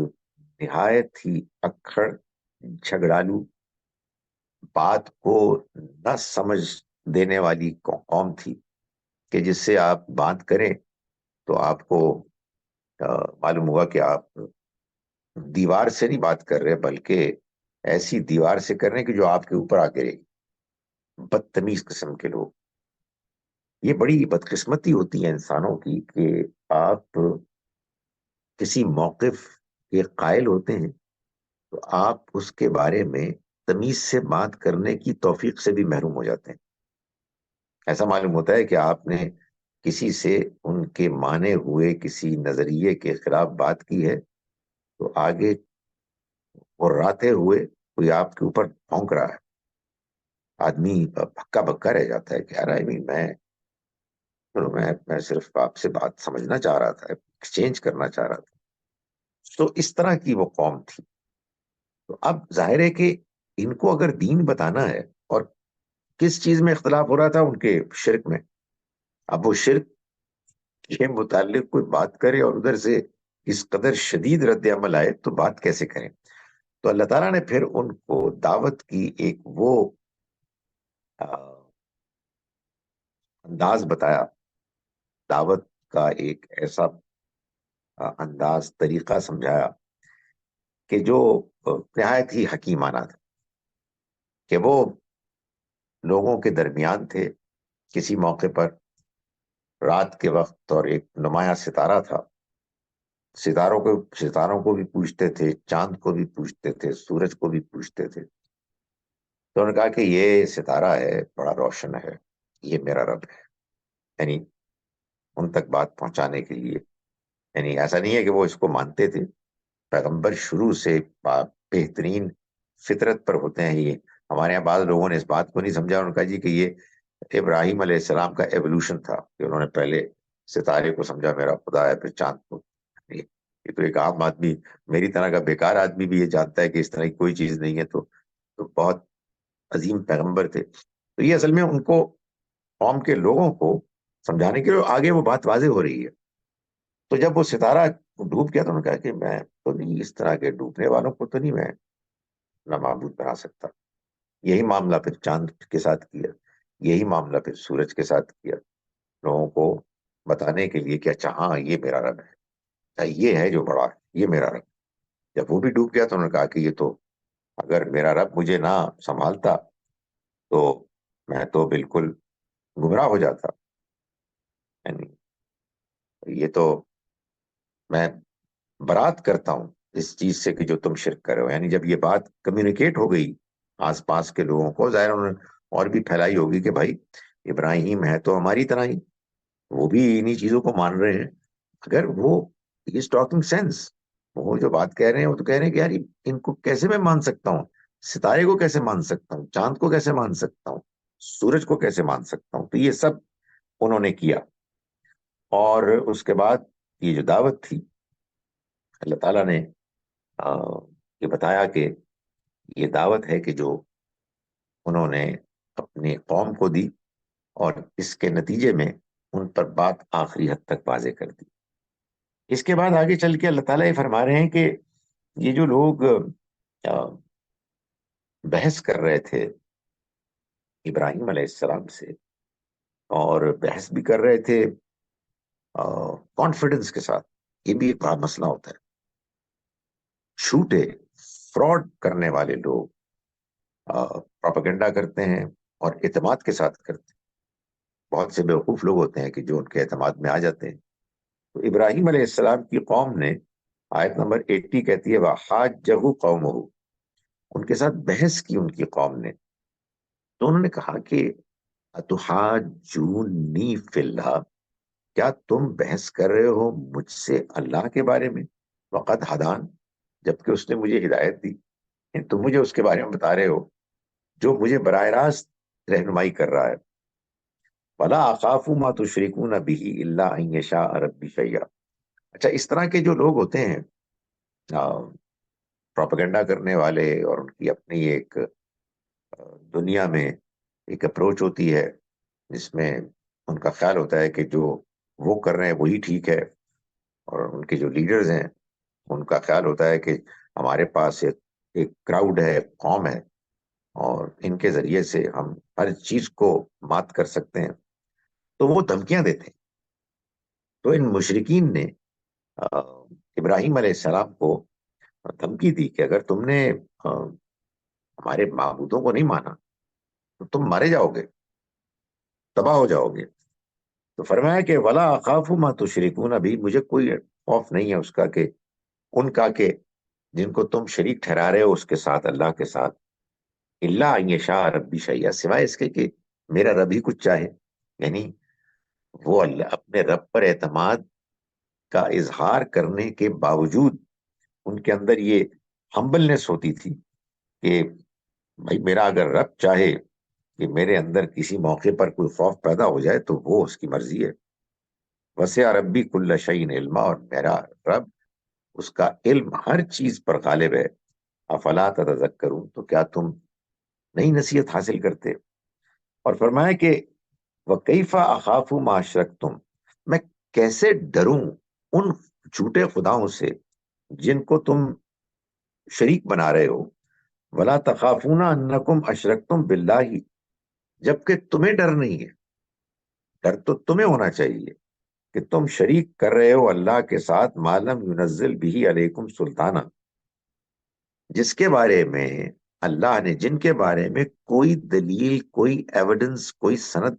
نہایت ہی اکھڑ، جھگڑالو، بات کو نہ سمجھ دینے والی قوم تھی کہ جس سے آپ بات کریں تو آپ کو معلوم ہوا کہ آپ دیوار سے نہیں بات کر رہے بلکہ ایسی دیوار سے کر رہے ہیں کہ جو آپ کے اوپر آ گرے گی۔ بدتمیز قسم کے لوگ۔ یہ بڑی بدقسمتی ہوتی ہے انسانوں کی کہ آپ کسی موقف کے قائل ہوتے ہیں تو آپ اس کے بارے میں تمیز سے بات کرنے کی توفیق سے بھی محروم ہو جاتے ہیں۔ ایسا معلوم ہوتا ہے کہ آپ نے کسی سے ان کے مانے ہوئے کسی نظریے کے خلاف بات کی ہے تو آگے راتے ہوئے کوئی آپ کے اوپر پھونک رہا ہے، آدمی بھکا بھکا رہ جاتا ہے کہ یار میں صرف آپ سے بات سمجھنا چاہ رہا تھا، ایکسچینج کرنا چاہ رہا تھا۔ تو اس طرح کی وہ قوم تھی۔ تو اب ظاہر ہے کہ ان کو اگر دین بتانا ہے، اور کس چیز میں اختلاف ہو رہا تھا؟ ان کے شرک میں۔ اب وہ شرک کے متعلق کوئی بات کرے اور ادھر سے اس قدر شدید رد عمل آئے تو بات کیسے کریں؟ تو اللہ تعالیٰ نے پھر ان کو دعوت کی ایک وہ انداز بتایا، دعوت کا ایک ایسا انداز، طریقہ سمجھایا کہ جو نہایت ہی حکیمانہ تھا، کہ وہ لوگوں کے درمیان تھے کسی موقع پر رات کے وقت، اور ایک نمایاں ستارہ تھا، ستاروں کو بھی پوجتے تھے، چاند کو بھی پوجتے تھے، سورج کو بھی پوجتے تھے۔ تو انہوں نے کہا کہ یہ ستارہ ہے، بڑا روشن ہے، یہ میرا رب ہے۔ یعنی ان تک بات پہنچانے کے لیے، یعنی ایسا نہیں ہے کہ وہ اس کو مانتے تھے، پیغمبر شروع سے بہترین فطرت پر ہوتے ہیں۔ یہ ہمارے یہاں بعض لوگوں نے اس بات کو نہیں سمجھا، انہوں نے کہا جی کہ یہ ابراہیم علیہ السلام کا ایوولوشن تھا کہ انہوں نے پہلے ستارے کو سمجھا میرا خدا ہے، پھر چاند کو۔ یہ تو ایک عام آدمی، میری طرح کا بیکار آدمی بھی یہ جانتا ہے کہ اس طرح کی کوئی چیز نہیں ہے۔ تو بہت عظیم پیغمبر تھے۔ تو یہ اصل میں ان کو، قوم کے لوگوں کو سمجھانے کے لیے آگے وہ بات واضح ہو رہی ہے۔ تو جب وہ ستارہ ڈوب گیا تو انہوں نے کہا کہ میں تو نہیں، اس طرح کے ڈوبنے والوں کو تو نہیں میں نہ معبود بنا سکتا۔ یہی معاملہ پھر چاند کے ساتھ کیا، یہی معاملہ پھر سورج کے ساتھ کیا، لوگوں کو بتانے کے لیے کہ اچھا ہاں یہ میرا رب ہے، اچھا یہ ہے جو بڑا ہے، یہ میرا رب۔ جب وہ بھی ڈوب گیا تو انہوں نے کہا کہ یہ تو، اگر میرا رب مجھے نہ سنبھالتا تو میں تو بالکل گمراہ ہو جاتا۔ یعنی یہ تو میں برات کرتا ہوں اس چیز سے کہ جو تم شرک کر رہے ہو۔ یعنی جب یہ بات کمیونیکیٹ ہو گئی آس پاس کے لوگوں کو، ظاہر انہوں نے اور بھی پھیلائی ہوگی کہ بھائی ابراہیم ہے تو ہماری طرح ہی، وہ بھی انہی چیزوں کو مان رہے ہیں۔ اگر وہ از ٹاکنگ سینس، وہ جو بات کہہ رہے ہیں وہ تو کہہ رہے ہیں کہ یار ان کو کیسے میں مان سکتا ہوں، ستارے کو کیسے مان سکتا ہوں، چاند کو کیسے مان سکتا ہوں، سورج کو کیسے مان سکتا ہوں۔ تو یہ سب انہوں نے کیا، اور اس کے بعد یہ جو دعوت تھی، اللہ تعالیٰ نے یہ بتایا کہ یہ دعوت ہے کہ جو انہوں نے اپنی قوم کو دی، اور اس کے نتیجے میں ان پر بات آخری حد تک واضح کر دی۔ اس کے بعد آگے چل کے اللہ تعالیٰ یہ فرما رہے ہیں کہ یہ جو لوگ بحث کر رہے تھے ابراہیم علیہ السلام سے، اور بحث بھی کر رہے تھے کانفیڈنس کے ساتھ، یہ بھی ایک بڑا مسئلہ ہوتا ہے۔ جھوٹے فراڈ کرنے والے لوگ پروپیگنڈا کرتے ہیں اور اعتماد کے ساتھ کرتے ہیں۔ بہت سے بیوقوف لوگ ہوتے ہیں کہ جو ان کے اعتماد میں آ جاتے ہیں۔ تو ابراہیم علیہ السلام کی قوم نے، آیت نمبر 80 کہتی ہے وَحَاجَّهُ قَوْمُهُ، ان کے ساتھ بحث کی ان کی قوم نے۔ تو انہوں نے کہا کہ اتحاجونی فی اللہ، کیا تم بحث کر رہے ہو مجھ سے اللہ کے بارے میں، وقد ہدان، جبکہ اس نے مجھے ہدایت دی، یعنی تم مجھے اس کے بارے میں بتا رہے ہو جو مجھے براہ راست رہنمائی کر رہا ہے۔ ولا اخاف ما تشرکون به الا ان یشاء ربی شیئا۔ اچھا، اس طرح کے جو لوگ ہوتے ہیں پروپیگنڈا کرنے والے، اور ان کی اپنی ایک دنیا میں ایک اپروچ ہوتی ہے جس میں ان کا خیال ہوتا ہے کہ جو وہ کر رہے ہیں وہی ٹھیک ہے، اور ان کے جو لیڈرز ہیں ان کا خیال ہوتا ہے کہ ہمارے پاس ایک کراؤڈ ہے، ایک قوم ہے، اور ان کے ذریعے سے ہم ہر چیز کو مات کر سکتے ہیں، تو وہ دھمکیاں دیتے ہیں۔ تو ان مشرکین نے آ، ابراہیم علیہ السلام کو دھمکی دی کہ اگر تم نے ہمارے معبودوں کو نہیں مانا تو تم مارے جاؤ گے، تباہ ہو جاؤ گے۔ تو فرمایا کہ ولا اخاف ما تشرکون، ابھی مجھے کوئی خوف نہیں ہے اس کا، کہ ان کا کہ جن کو تم شریک ٹھہرا رہے ہو اس کے ساتھ، اللہ کے ساتھ، اللہ ان یشاء ربی شیئا، سوائے اس کے کہ میرا رب ہی کچھ چاہے، یعنی وہ اللہ اپنے رب پر اعتماد کا اظہار کرنے کے باوجود ان کے اندر یہ ہمبلنس ہوتی تھی کہ بھائی میرا اگر رب چاہے کہ میرے اندر کسی موقع پر کوئی خوف پیدا ہو جائے تو وہ اس کی مرضی ہے۔ وسع ربی کل شیء علما، اور میرا رب اس کا علم ہر چیز پر غالب ہے۔ افلا تتذکرون، تو کیا تم نئی نصیحت حاصل کرتے؟ اور فرمایا کہ وَكَيْفَ أَخَافُ مَا أَشْرَكْتُمْ، میں کیسے ڈروں ان جھوٹے خداؤں سے جن کو تم شریک بنا رہے ہو۔ وَلَا تَخَافُونَ أَنَّكُمْ أَشْرَكْتُمْ بِاللَّهِ، جبکہ تمہیں ڈر نہیں ہے، ڈر تو تمہیں ہونا چاہیے کہ تم شریک کر رہے ہو اللہ کے ساتھ ما لم ينزل به علیکم سلطانہ، جس کے بارے میں اللہ نے، جن کے بارے میں کوئی دلیل، کوئی ایویڈنس، کوئی سند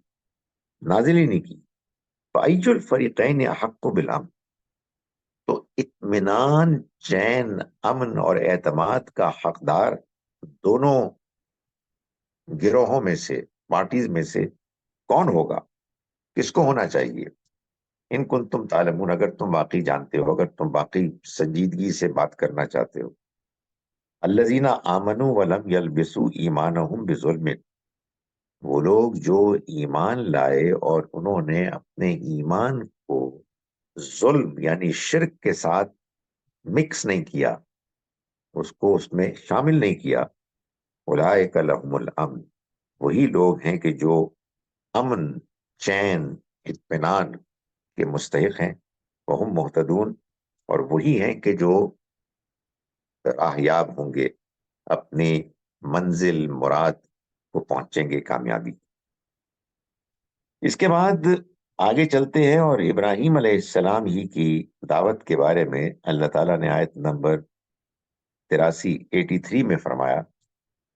نازل ہی نہیں کی۔ فَأَيُّ الْفَرِيقَيْنِ أَحَقُّ بِالْأَمْنِ، تو اطمینان، چین، امن اور اعتماد کا حقدار دونوں گروہوں میں سے، پارٹیز میں سے کون ہوگا، کس کو ہونا چاہیے؟ ان کن تم تعلمون، اگر تم واقعی جانتے ہو، اگر تم واقعی سنجیدگی سے بات کرنا چاہتے ہو۔ الذین آمنوا ولم یلبسوا ایمانہم بظلم، وہ لوگ جو ایمان لائے اور انہوں نے اپنے ایمان کو ظلم یعنی شرک کے ساتھ مکس نہیں کیا، اس کو اس میں شامل نہیں کیا۔ اولئک لہم الامن، وہی لوگ ہیں کہ جو امن، چین، اطمینان کے مستحق ہیں۔ وہم محتدون، اور وہی ہیں کہ جو راہیاب ہوں گے، اپنی منزل مراد کو پہنچیں گے کامیابی۔ اس کے بعد آگے چلتے ہیں، اور ابراہیم علیہ السلام ہی کی دعوت کے بارے میں اللہ تعالیٰ نے آیت نمبر 83 میں فرمایا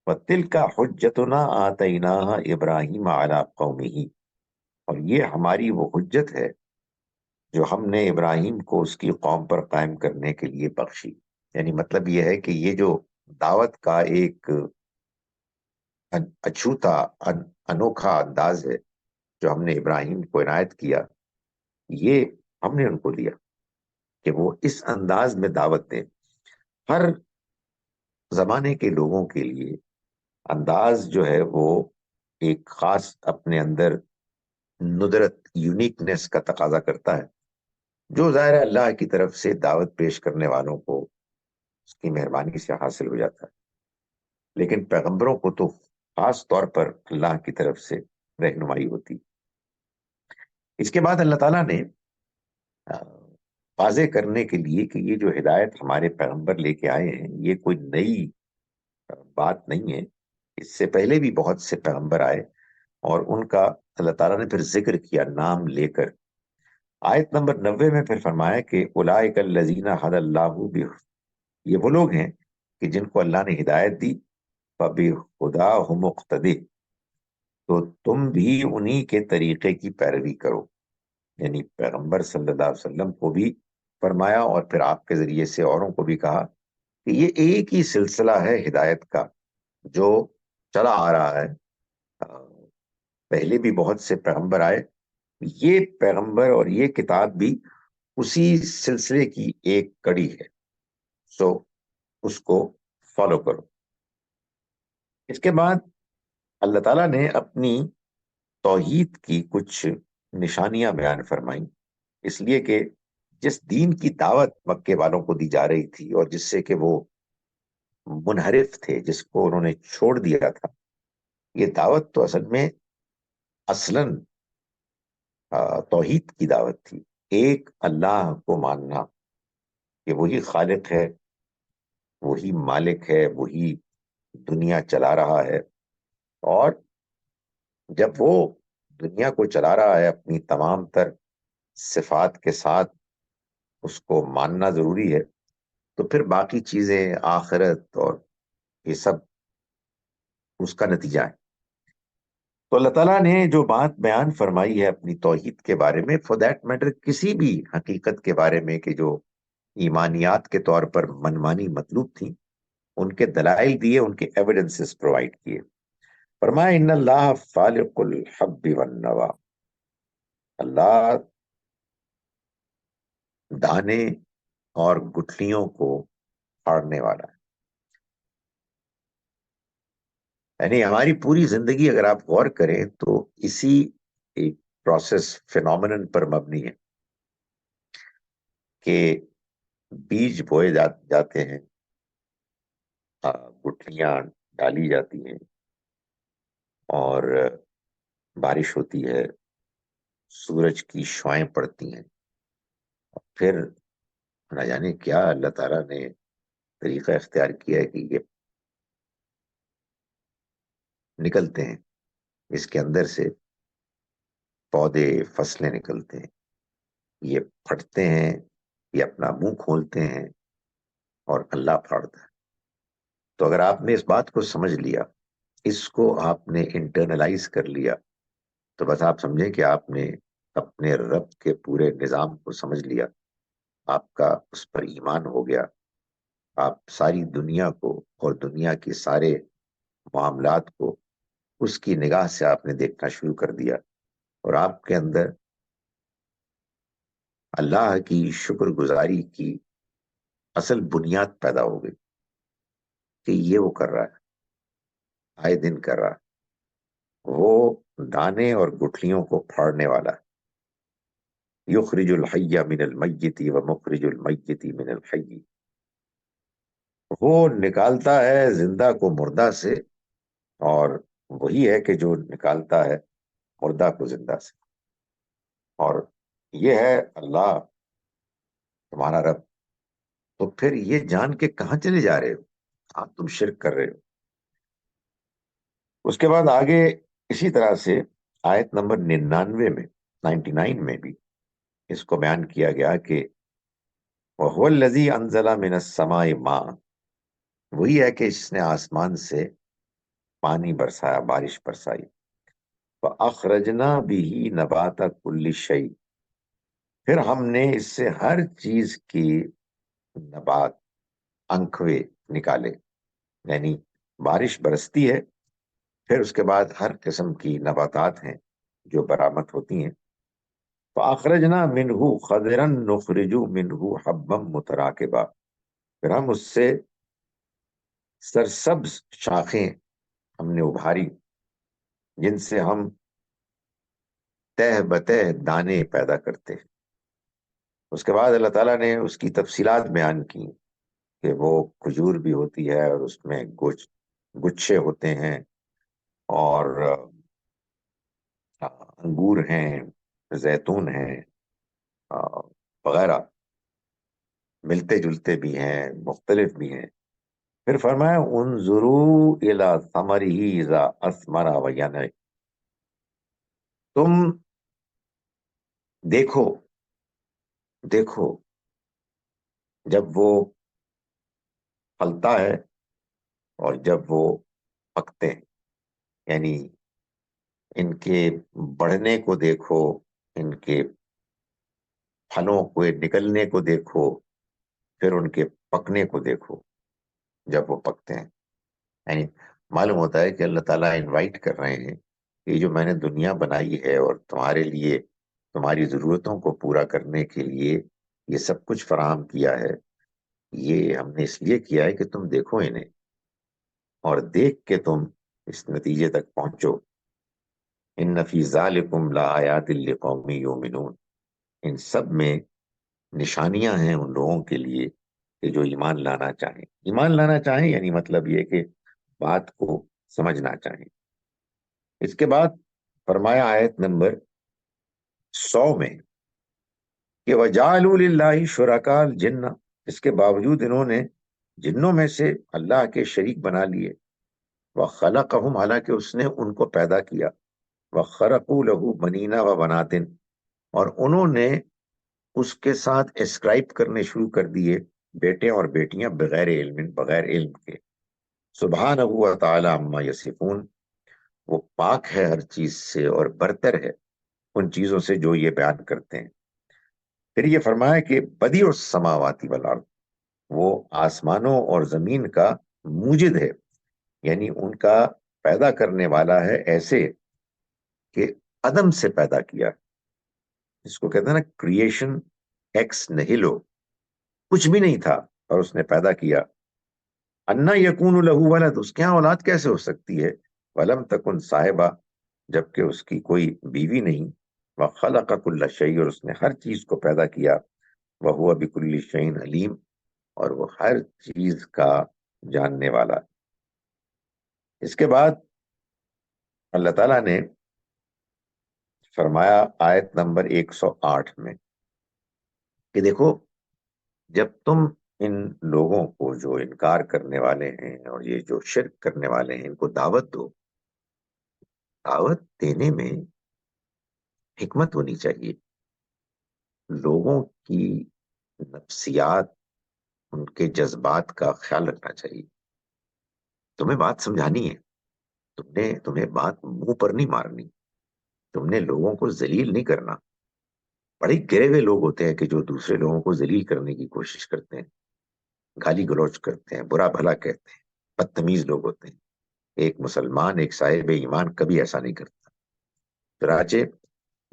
وَتِلْكَ حُجَّتُنَا آتَيْنَاهَا إِبْرَاهِيمَ عَلَىٰ قَوْمِهِ، اور یہ ہماری وہ حجت ہے جو ہم نے ابراہیم کو اس کی قوم پر قائم کرنے کے لیے بخشی۔ یعنی مطلب یہ ہے کہ یہ جو دعوت کا ایک اچھوتا، انوکھا انداز ہے جو ہم نے ابراہیم کو عنایت کیا، یہ ہم نے ان کو دیا کہ وہ اس انداز میں دعوت دیں۔ ہر زمانے کے لوگوں کے لیے انداز جو ہے وہ ایک خاص اپنے اندر ندرت، یونیکنیس کا تقاضا کرتا ہے، جو ظاہر ہے اللہ کی طرف سے دعوت پیش کرنے والوں کو اس کی مہربانی سے حاصل ہو جاتا ہے، لیکن پیغمبروں کو تو خاص طور پر اللہ کی طرف سے رہنمائی ہوتی۔ اس کے بعد اللہ تعالیٰ نے واضح کرنے کے لیے کہ یہ جو ہدایت ہمارے پیغمبر لے کے آئے ہیں یہ کوئی نئی بات نہیں ہے، اس سے پہلے بھی بہت سے پیغمبر آئے اور ان کا اللہ تعالیٰ نے پھر ذکر کیا نام لے کر۔ آیت نمبر 90 میں پھر فرمایا کہ اولئک الذین ھدی اللہ بہ، یہ وہ لوگ ہیں کہ جن کو اللہ نے ہدایت دی، فبہداہ مقتدی، تو تم بھی انہی کے طریقے کی پیروی کرو۔ یعنی پیغمبر صلی اللہ علیہ وسلم کو بھی فرمایا اور پھر آپ کے ذریعے سے اوروں کو بھی کہا کہ یہ ایک ہی سلسلہ ہے ہدایت کا جو چلا آ رہا ہے پہلے بھی بہت سے پیغمبر آئے، یہ پیغمبر اور یہ کتاب بھی اسی سلسلے کی ایک کڑی ہے، سو اس کو فالو کرو۔ اس کے بعد اللہ تعالیٰ نے اپنی توحید کی کچھ نشانیاں بیان فرمائیں، اس لیے کہ جس دین کی دعوت مکے والوں کو دی جا رہی تھی اور جس سے کہ وہ منحرف تھے، جس کو انہوں نے چھوڑ دیا تھا، یہ دعوت تو اصل میں اصلاً توحید کی دعوت تھی، ایک اللہ کو ماننا کہ وہی خالق ہے، وہی مالک ہے، وہی دنیا چلا رہا ہے، اور جب وہ دنیا کو چلا رہا ہے اپنی تمام تر صفات کے ساتھ، اس کو ماننا ضروری ہے، تو پھر باقی چیزیں آخرت اور یہ سب اس کا نتیجہ ہے۔ تو اللہ تعالیٰ نے جو بات بیان فرمائی ہے اپنی توحید کے بارے میں، فور دیٹ میٹر کسی بھی حقیقت کے بارے میں کہ جو ایمانیات کے طور پر منمانی مطلوب تھی، ان کے دلائل دیے، ان کے ایویڈنسز پرووائڈ کیے۔ فرمایا ان اللہ فالق الحب والنوا، اللہ دانے اور گٹھلیوں کو پھاڑنے والا ہے۔ یعنی ہماری پوری زندگی اگر آپ غور کریں تو اسی ایک پروسیس فینومینن پر مبنی ہے کہ بیج بوئے جاتے ہیں، گٹھلیاں ڈالی جاتی ہیں، اور بارش ہوتی ہے، سورج کی شعائیں پڑتی ہیں، پھر نہ جانے کیا اللہ تعالیٰ نے طریقہ اختیار کیا ہے کہ یہ نکلتے ہیں، اس کے اندر سے پودے، فصلیں نکلتے ہیں، یہ پھٹتے ہیں، یہ اپنا منہ کھولتے ہیں اور اللہ پھاڑتا ہے۔ تو اگر آپ نے اس بات کو سمجھ لیا، اس کو آپ نے انٹرنلائز کر لیا، تو بس آپ سمجھیں کہ آپ نے اپنے رب کے پورے نظام کو سمجھ لیا، آپ کا اس پر ایمان ہو گیا، آپ ساری دنیا کو اور دنیا کے سارے معاملات کو اس کی نگاہ سے آپ نے دیکھنا شروع کر دیا، اور آپ کے اندر اللہ کی شکر گزاری کی اصل بنیاد پیدا ہو گئی کہ یہ وہ کر رہا ہے، آئے دن کر رہا ہے، وہ دانے اور گٹھلیوں کو پھاڑنے والا ہے۔ یخرج الحی من المیت ومخرج المیت من الحی، وہ نکالتا ہے زندہ کو مردہ سے، اور وہی ہے کہ جو نکالتا ہے مردہ کو زندہ سے، اور یہ ہے اللہ تمہارا رب۔ تو پھر یہ جان کے کہاں چلے جا رہے ہو؟ آپ تم شرک کر رہے ہو۔ اس کے بعد آگے اسی طرح سے آیت نمبر 99 میں، 99 میں بھی اس کو بیان کیا گیا کہ وَهُوَ الَّذِي أَنزَلَ مِنَ السَّمَاءِ مَاءً، وہی ہے کہ جس نے آسمان سے پانی برسایا، بارش برسائی، فَأَخْرَجْنَا بِهِ نَبَاتَ كُلِّ شَيْءٍ، پھر ہم نے اس سے ہر چیز کی نبات، انکھوے نکالے، یعنی بارش برستی ہے، پھر اس کے بعد ہر قسم کی نباتات ہیں جو برآمد ہوتی ہیں۔ فَأَخْرَجْنَا مِنْهُ خَضِرًا نُخْرِجُ مِنْهُ حَبًّا مُتَرَاكِبًا، پھر ہم اس سے سرسبز شاخیں ہم نے ابھاری، جن سے ہم تہ بتہ دانے پیدا کرتے ہیں۔ اس کے بعد اللہ تعالیٰ نے اس کی تفصیلات بیان کی کہ وہ کھجور بھی ہوتی ہے، اور اس میں گچھے ہوتے ہیں، اور انگور ہیں، زیتون ہیں، وغیرہ، ملتے جلتے بھی ہیں، مختلف بھی ہیں۔ پھر فرمایا انظروا الی ثمرہ اذا اثمر وینع، تم دیکھو، دیکھو جب وہ پھلتا ہے اور جب وہ پکتے ہیں، یعنی ان کے بڑھنے کو دیکھو، ان کے پھلوں کو نکلنے کو دیکھو، پھر ان کے پکنے کو دیکھو جب وہ پکتے ہیں۔ یعنی معلوم ہوتا ہے کہ اللہ تعالیٰ انوائٹ کر رہے ہیں یہ جو میں نے دنیا بنائی ہے اور تمہارے لیے تمہاری ضرورتوں کو پورا کرنے کے لیے یہ سب کچھ فراہم کیا ہے، یہ ہم نے اس لیے کیا ہے کہ تم دیکھو انہیں اور دیکھ کے تم اس نتیجے تک پہنچو۔ ان فی ذالکم لآیات لقوم یؤمنون، ان سب میں نشانیاں ہیں ان لوگوں کے لیے کہ جو ایمان لانا چاہیں۔ ایمان لانا چاہیں یعنی مطلب یہ کہ بات کو سمجھنا چاہیں۔ اس کے بعد فرمایا آیت نمبر 100 میں کہ وَجَعَلُوا لِلَّهِ شُرَكَاءَ الْجِنَّ، اس کے باوجود انہوں نے جنوں میں سے اللہ کے شریک بنا لیے۔ وَخَلَقَهُمْ، حالانکہ اس نے ان کو پیدا کیا۔ وَخَرَقُوا لَهُ بَنِينَ وَبَنَاتٍ، اور انہوں نے اس کے ساتھ اسکرائب کرنے شروع کر دیے بیٹے اور بیٹیاں بغیر علم، بغیر علم کے۔ سبحانہ و تعالی عما یصفون، وہ پاک ہے ہر چیز سے اور برتر ہے ان چیزوں سے جو یہ بیان کرتے ہیں۔ پھر یہ فرمایا کہ بدیع السماوات والارض، وہ آسمانوں اور زمین کا موجد ہے، یعنی ان کا پیدا کرنے والا ہے ایسے کہ عدم سے پیدا کیا، جس کو کہتے ہیں نا کریشن ایکس نہیلو، کچھ بھی نہیں تھا اور اس نے پیدا کیا۔ انا یکون لہ ولد، اس کے یہاں اولاد کیسے ہو سکتی ہے؟ ولم تکن صاحبہ، جبکہ اس کی کوئی بیوی نہیں۔ وخلق کل شیء، اور اس نے ہر چیز کو پیدا کیا۔ وہو بکل شیء علیم، اور وہ ہر چیز کا جاننے والا۔ اس کے بعد اللہ تعالیٰ نے فرمایا آیت نمبر 108 میں کہ دیکھو، جب تم ان لوگوں کو جو انکار کرنے والے ہیں اور یہ جو شرک کرنے والے ہیں ان کو دعوت دو، دعوت دینے میں حکمت ہونی چاہیے۔ لوگوں کی نفسیات، ان کے جذبات کا خیال رکھنا چاہیے۔ تمہیں بات سمجھانی ہے، تمہیں بات منہ پر نہیں مارنی، تم نے لوگوں کو ذلیل نہیں کرنا۔ بڑے گرے ہوئے لوگ ہوتے ہیں کہ جو دوسرے لوگوں کو ذلیل کرنے کی کوشش کرتے ہیں، گالی گلوچ کرتے ہیں، برا بھلا کہتے ہیں، بدتمیز لوگ ہوتے ہیں۔ ایک مسلمان، ایک صاحب ایمان کبھی ایسا نہیں کرتا۔ چنانچہ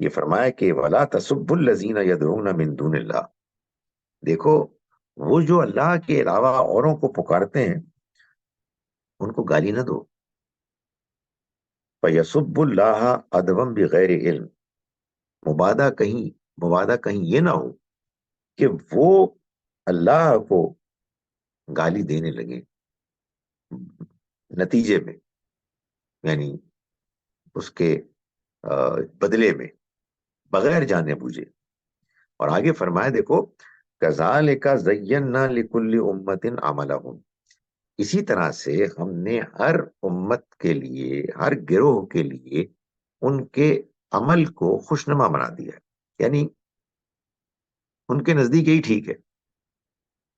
یہ فرمایا کہ وَلَا تَسُبُّوا الَّذِينَ يَدْعُونَ مِن دُونِ اللَّهِ، دیکھو وہ جو اللہ کے علاوہ اوروں کو پکارتے ہیں ان کو گالی نہ دو۔ فَيَسُبُّوا اللَّهَ عَدْوًا بِغَيْرِ عِلْم، مبادہ کہیں یہ نہ ہو کہ وہ اللہ کو گالی دینے لگے نتیجے میں، یعنی اس کے بدلے میں، بغیر جانے بوجھے۔ اور آگے فرمایا دیکھو کذالک زینا لکل امت عملہم، اسی طرح سے ہم نے ہر امت کے لیے، ہر گروہ کے لیے ان کے عمل کو خوشنما بنا دیا ہے، یعنی ان کے نزدیک یہی ٹھیک ہے،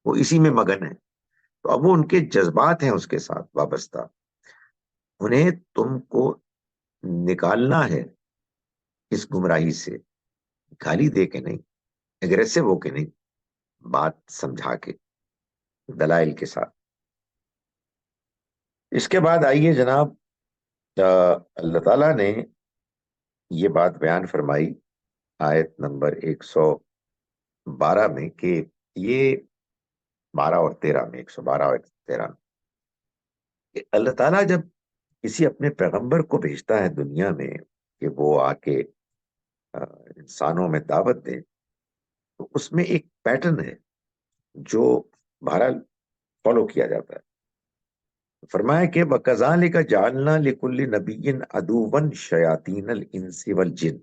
وہ اسی میں مگن ہے۔ تو اب وہ ان کے جذبات ہیں اس کے ساتھ وابستہ، انہیں تم کو نکالنا ہے اس گمراہی سے، گالی دے کے نہیں، اگریسو ہو کے نہیں، بات سمجھا کے، دلائل کے ساتھ۔ اس کے بعد آئیے جناب، اللہ تعالیٰ نے یہ بات بیان فرمائی آیت نمبر 112 میں کہ یہ 12 اور 13 میں، 112 اور 13 میں، کہ اللہ تعالیٰ جب کسی اپنے پیغمبر کو بھیجتا ہے دنیا میں کہ وہ آ کے انسانوں میں دعوت دیں، تو اس میں ایک پیٹرن ہے جو بہرحال فالو کیا جاتا ہے۔ فرمایا کہ وَكَذَلِكَ جَعَلْنَا لِكُلِّ نَبِيٍّ عَدُوًّا شَيَاطِينَ الْإِنسِ وَالْجِنِّ،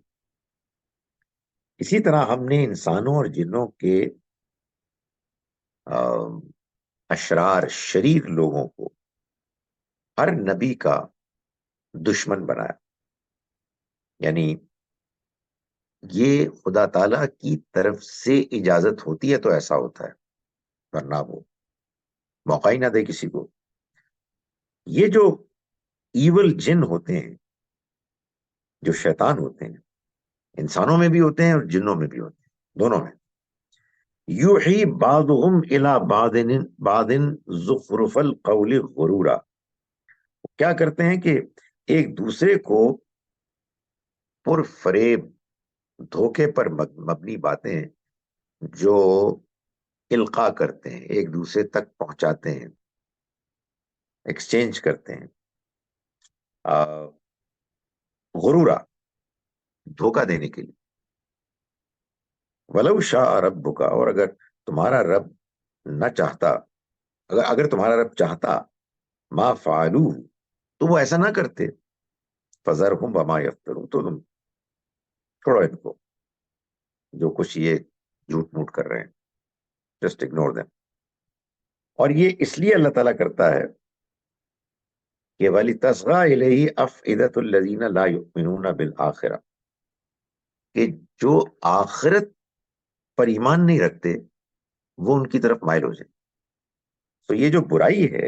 اسی طرح ہم نے انسانوں اور جنوں کے اشرار، شریر لوگوں کو ہر نبی کا دشمن بنایا، یعنی یہ خدا تعالیٰ کی طرف سے اجازت ہوتی ہے تو ایسا ہوتا ہے، ورنہ وہ موقع ہی نہ دے کسی کو۔ یہ جو ایول جن ہوتے ہیں، جو شیطان ہوتے ہیں، انسانوں میں بھی ہوتے ہیں اور جنوں میں بھی ہوتے ہیں، دونوں میں۔ یوحی بعضهم الی بعض زخرف القول غرورا، کیا کرتے ہیں کہ ایک دوسرے کو پر فریب دھوکے پر مبنی باتیں جو القا کرتے ہیں، ایک دوسرے تک پہنچاتے ہیں، ایکسچینج کرتے ہیں، غرورا، دھوکہ دینے کے لیے. ولو شاء ربک، اور اگر تمہارا رب نہ چاہتا، اگر تمہارا رب چاہتا، ما فعلوہ، تو وہ ایسا نہ کرتے. فذرہم وما یفترون، تو تم چھوڑو ان کو، جو کچھ یہ جھوٹ موٹ کر رہے ہیں، جسٹ اگنور دیم. اور یہ اس لیے اللہ تعالیٰ کرتا ہے کہ وَلِتَصْغَىٰ إِلَيْهِ أَفْئِدَةُ الَّذِينَ لَا يُؤْمِنُونَ بِالْآخِرَةِ، کہ جو آخرت پر ایمان نہیں رکھتے وہ ان کی طرف مائل ہو جائے. تو یہ جو برائی ہے،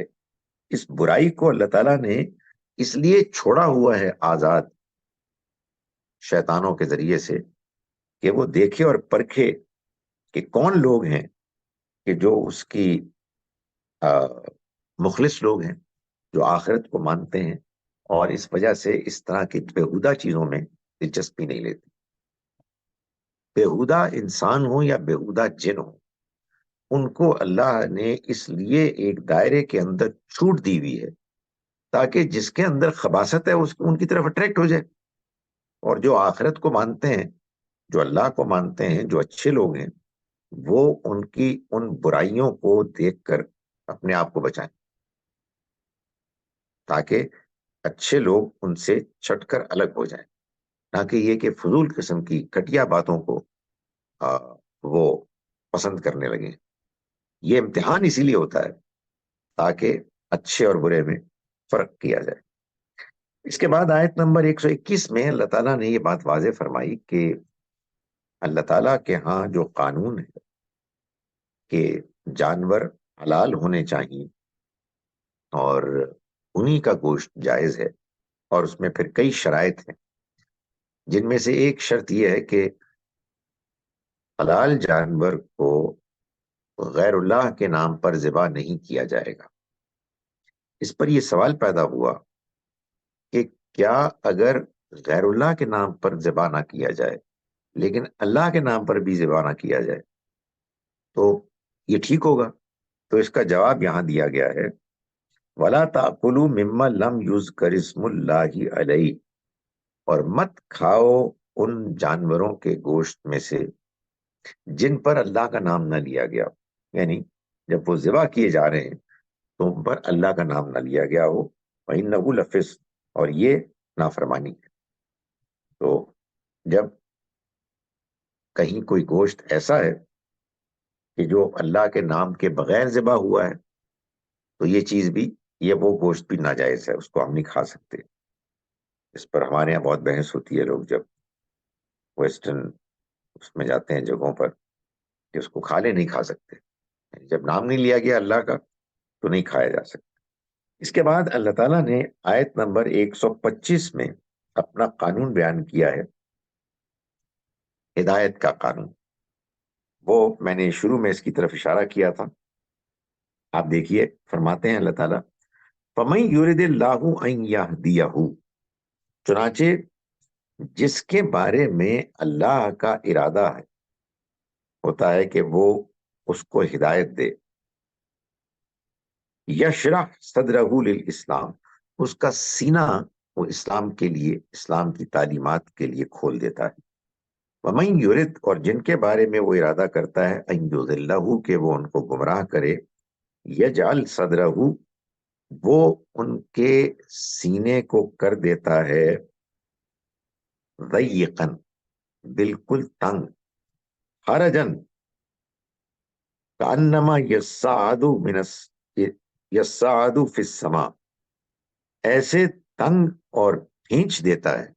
اس برائی کو اللہ تعالیٰ نے اس لیے چھوڑا ہوا ہے آزاد شیطانوں کے ذریعے سے، کہ وہ دیکھے اور پرکھے کہ کون لوگ ہیں کہ جو اس کی مخلص لوگ ہیں، جو آخرت کو مانتے ہیں اور اس وجہ سے اس طرح کی بےہودہ چیزوں میں دلچسپی نہیں لیتے. بےہودہ انسان ہو یا بےہودہ جن ہو، ان کو اللہ نے اس لیے ایک دائرے کے اندر چھوٹ دی ہوئی ہے تاکہ جس کے اندر خباثت ہے ان کی طرف اٹریکٹ ہو جائے. اور جو آخرت کو مانتے ہیں، جو اللہ کو مانتے ہیں، جو اچھے لوگ ہیں، وہ ان کی ان برائیوں کو دیکھ کر اپنے آپ کو بچائیں، تاکہ اچھے لوگ ان سے چھٹ کر الگ ہو جائیں، نہ کہ یہ کہ فضول قسم کی گھٹیا باتوں کو وہ پسند کرنے لگیں. یہ امتحان اسی لیے ہوتا ہے تاکہ اچھے اور برے میں فرق کیا جائے. اس کے بعد آیت نمبر 121 میں اللہ تعالیٰ نے یہ بات واضح فرمائی کہ اللہ تعالیٰ کے ہاں جو قانون ہے کہ جانور حلال ہونے چاہیے اور انہی کا گوشت جائز ہے، اور اس میں پھر کئی شرائط ہیں، جن میں سے ایک شرط یہ ہے کہ حلال جانور کو غیر اللہ کے نام پر ذبح نہیں کیا جائے گا. اس پر یہ سوال پیدا ہوا کہ کیا اگر غیر اللہ کے نام پر ذبح نہ کیا جائے لیکن اللہ کے نام پر بھی ذبح نہ کیا جائے تو یہ ٹھیک ہوگا؟ تو اس کا جواب یہاں دیا گیا ہے، وَلَا تَأْكُلُوا مِمَّا لَمْ يُذْكَرِ اسْمُ اللَّهِ عَلَيْهِ، اور مت کھاؤ ان جانوروں کے گوشت میں سے جن پر اللہ کا نام نہ لیا گیا. یعنی جب وہ ذبح کیے جا رہے ہیں تو ان پر اللہ کا نام نہ لیا گیا ہو. وَإِنَّهُ لَفِسْقٌ، اور یہ نافرمانی ہے. تو جب کہیں کوئی گوشت ایسا ہے کہ جو اللہ کے نام کے بغیر ذبح ہوا ہے تو یہ چیز بھی، یہ وہ گوشت بھی ناجائز ہے، اس کو ہم نہیں کھا سکتے. اس پر ہمارے یہاں بہت بحث ہوتی ہے، لوگ جب ویسٹرن اس میں جاتے ہیں جگہوں پر کہ اس کو کھا لے، نہیں کھا سکتے. یعنی جب نام نہیں لیا گیا اللہ کا تو نہیں کھایا جا سکتا. اس کے بعد اللہ تعالیٰ نے آیت نمبر 125 میں اپنا قانون بیان کیا ہے، ہدایت کا قانون. وہ میں نے شروع میں اس کی طرف اشارہ کیا تھا. آپ دیکھیے، فرماتے ہیں اللہ تعالیٰ، فَمَن يُرِدِ اللَّهُ أَن يَهْدِيَهُ، چنانچہ جس کے بارے میں اللہ کا ارادہ ہے، ہوتا ہے کہ وہ اس کو ہدایت دے، یشرح صدرہ للاسلام، اس کا سینہ وہ اسلام کے لیے، اسلام کی تعلیمات کے لیے کھول دیتا ہے. وَمَن یرد، اور جن کے بارے میں وہ ارادہ کرتا ہے، ان یضلہ، کہ وہ ان کو گمراہ کرے، یجعل صدرہ، وہ ان کے سینے کو کر دیتا ہے ضیقاً، بالکل تنگ، حرجن، کأنما یصعد فی السماء، ایسے تنگ اور کھینچ دیتا ہے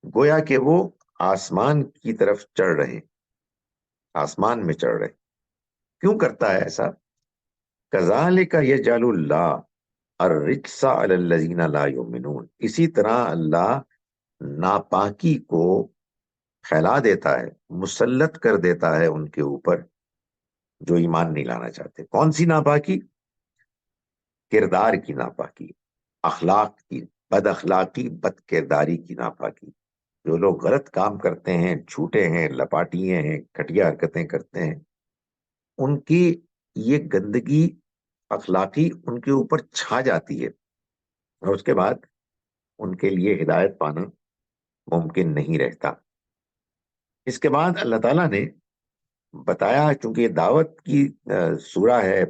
گویا کہ وہ آسمان کی طرف چڑھ رہے، آسمان میں چڑھ رہے. کیوں کرتا ہے ایسا؟ کذالک یجعل اللہ الرجس علی الذین لا یؤمنون، اسی طرح اللہ ناپاکی کو پھیلا دیتا ہے، مسلط کر دیتا ہے ان کے اوپر جو ایمان نہیں لانا چاہتے. کون سی ناپاکی؟ کردار کی ناپاکی، اخلاق کی، بد اخلاقی، بد کرداری کی ناپاکی. جو لوگ غلط کام کرتے ہیں، جھوٹے ہیں، لپاٹیے ہیں، گھٹیا حرکتیں کرتے ہیں، ان کی یہ گندگی اخلاقی ان کے اوپر چھا جاتی ہے، اور اس کے بعد ان کے لیے ہدایت پانا ممکن نہیں رہتا۔ اس کے بعد اللہ تعالیٰ نے بتایا، چونکہ یہ دعوت کی سورہ ہے،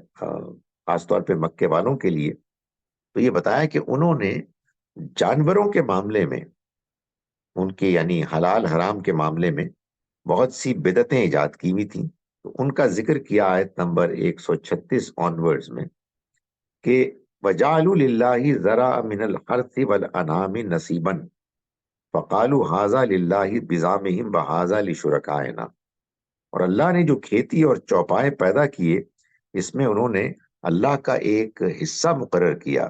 خاص طور پہ مکے والوں کے لیے، تو یہ بتایا کہ انہوں نے جانوروں کے معاملے میں، ان کے یعنی حلال حرام کے معاملے میں بہت سی بدعتیں ایجاد کی ہوئی تھیں، تو ان کا ذکر کیا آیت نمبر 136 آنورڈز میں، کہ وَجَعَلُوا لِلَّهِ ذَرَأً مِنَ الْحَرْثِ وَالْأَنْعَامِ نَصِيبًا فَقَالُوا هَٰذَا لِلَّهِ بِزَعْمِهِمْ وَهَٰذَا لِشُرَكَائِنَا۔ اور اللہ نے جو کھیتی اور چوپائے پیدا کیے، اس میں انہوں نے اللہ کا ایک حصہ مقرر کیا،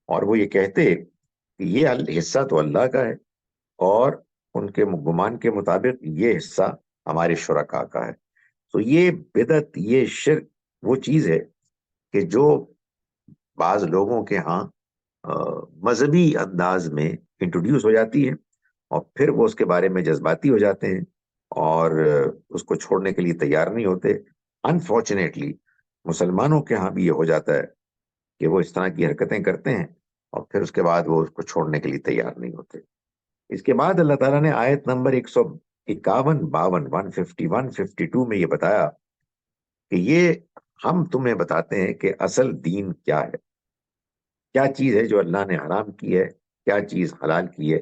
اور وہ یہ کہتے کہ یہ حصہ تو اللہ کا ہے، اور ان کے گمان کے مطابق یہ حصہ ہمارے شرکاء کا ہے۔ تو یہ بدعت، یہ شرک وہ چیز ہے کہ جو بعض لوگوں کے ہاں مذہبی انداز میں انٹروڈیوس ہو جاتی ہے، اور پھر وہ اس کے بارے میں جذباتی ہو جاتے ہیں اور اس کو چھوڑنے کے لیے تیار نہیں ہوتے۔ انفارچونیٹلی مسلمانوں کے ہاں بھی یہ ہو جاتا ہے کہ وہ اس طرح کی حرکتیں کرتے ہیں، اور پھر اس کے بعد وہ اس کو چھوڑنے کے لیے تیار نہیں ہوتے۔ اس کے بعد اللہ تعالیٰ نے آیت نمبر 151، 52، 150، 152 میں یہ بتایا کہ یہ ہم تمہیں بتاتے ہیں کہ اصل دین کیا ہے، کیا چیز ہے جو اللہ نے حرام کی ہے، کیا چیز حلال کی ہے۔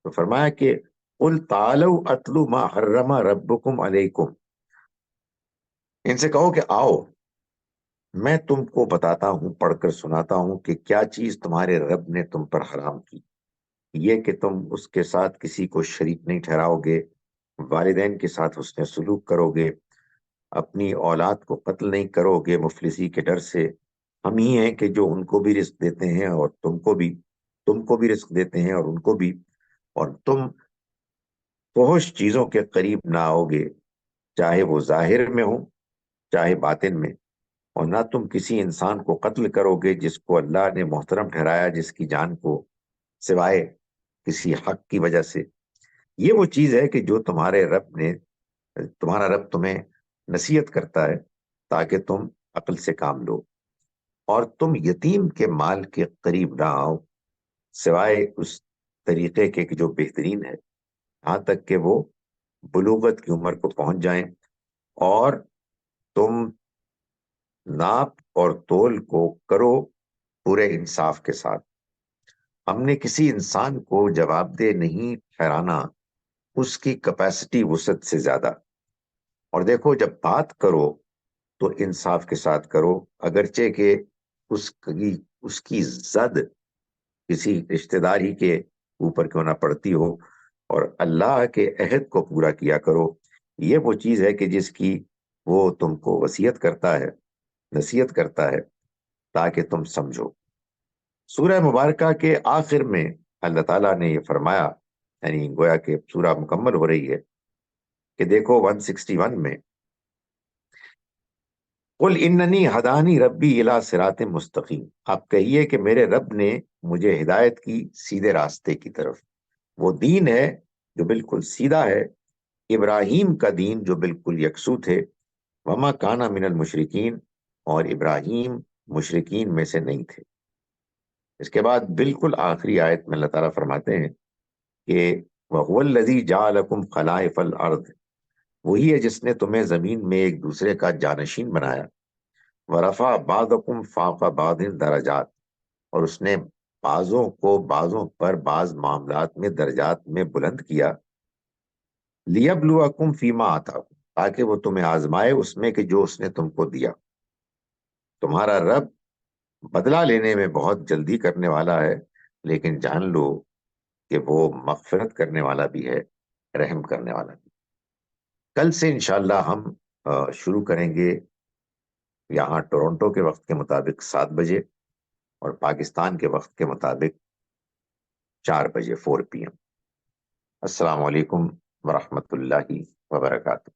تو فرمایا کہ قُلْ تَعَالَوْا أَتْلُ مَا حَرَّمَ رَبُّكُمْ عَلَيْكُمْ، ان سے کہو کہ آؤ میں تم کو بتاتا ہوں، پڑھ کر سناتا ہوں کہ کیا چیز تمہارے رب نے تم پر حرام کی۔ یہ کہ تم اس کے ساتھ کسی کو شریک نہیں ٹھہراؤ گے، والدین کے ساتھ حسن سلوک کرو گے، اپنی اولاد کو قتل نہیں کرو گے مفلسی کے ڈر سے۔ ہم ہی ہیں کہ جو ان کو بھی رزق دیتے ہیں اور تم کو بھی رزق دیتے ہیں اور ان کو بھی، اور تم فحش چیزوں کے قریب نہ آؤ گے، چاہے وہ ظاہر میں ہو چاہے باطن میں، اور نہ تم کسی انسان کو قتل کرو گے جس کو اللہ نے محترم ٹھہرایا، جس کی جان کو سوائے کسی حق کی وجہ سے۔ یہ وہ چیز ہے کہ جو تمہارا رب تمہیں نصیحت کرتا ہے تاکہ تم عقل سے کام لو، اور تم یتیم کے مال کے قریب نہ آؤ سوائے اس طریقے کے کہ جو بہترین ہے، یہاں تک کہ وہ بلوغت کی عمر کو پہنچ جائیں، اور تم ناپ اور تول کو کرو پورے انصاف کے ساتھ۔ ہم نے کسی انسان کو جواب دہ نہیں ٹھہرانا اس کی کیپیسٹی وسعت سے زیادہ۔ اور دیکھو جب بات کرو تو انصاف کے ساتھ کرو، اگرچہ کہ اس کی زد کسی رشتہ داری کے اوپر کیوں نہ پڑتی ہو، اور اللہ کے عہد کو پورا کیا کرو۔ یہ وہ چیز ہے کہ جس کی وہ تم کو وصیت کرتا ہے، نصیحت کرتا ہے تاکہ تم سمجھو۔ سورہ مبارکہ کے آخر میں اللہ تعالیٰ نے یہ فرمایا، یعنی گویا کہ سورہ مکمل ہو رہی ہے، کہ دیکھو 161 میں، قُلْ إِنَّنِي هَدَانِي رَبِّي إِلَىٰ صِرَاطٍ مُسْتَقِيمٍ، آپ کہیے کہ میرے رب نے مجھے ہدایت کی سیدھے راستے کی طرف۔ وہ دین ہے جو بالکل سیدھا ہے، ابراہیم کا دین جو بالکل یکسو تھے، وَمَا كَانَ مِنَ الْمُشْرِكِينَ، اور ابراہیم مشرکین میں سے نہیں تھے۔ اس کے بعد بالکل آخری آیت میں اللہ تعالیٰ فرماتے ہیں کہ وَهُوَ الَّذِي جَعَلَكُمْ خَلَائِفَ الْأَرْضِ، وہی ہے جس نے تمہیں زمین میں ایک دوسرے کا جانشین بنایا، وَرَفَعَ بَعْضَكُمْ فَوْقَ بَعْضٍ دَرَجَاتٍ، اور اس نے بعضوں کو بعضوں پر بعض معاملات میں درجات میں بلند کیا، لِيَبْلُوَكُمْ فِي مَا آتَاكُمْ، تاکہ وہ تمہیں آزمائے اس میں کہ جو اس نے تم کو دیا۔ تمہارا رب بدلہ لینے میں بہت جلدی کرنے والا ہے، لیکن جان لو کہ وہ مغفرت کرنے والا بھی ہے، رحم کرنے والا بھی۔ کل سے انشاءاللہ ہم شروع کریں گے یہاں ٹورنٹو کے وقت کے مطابق 7 بجے، اور پاکستان کے وقت کے مطابق 4 بجے 4 PM۔ السلام علیکم ورحمۃ اللہ وبرکاتہ۔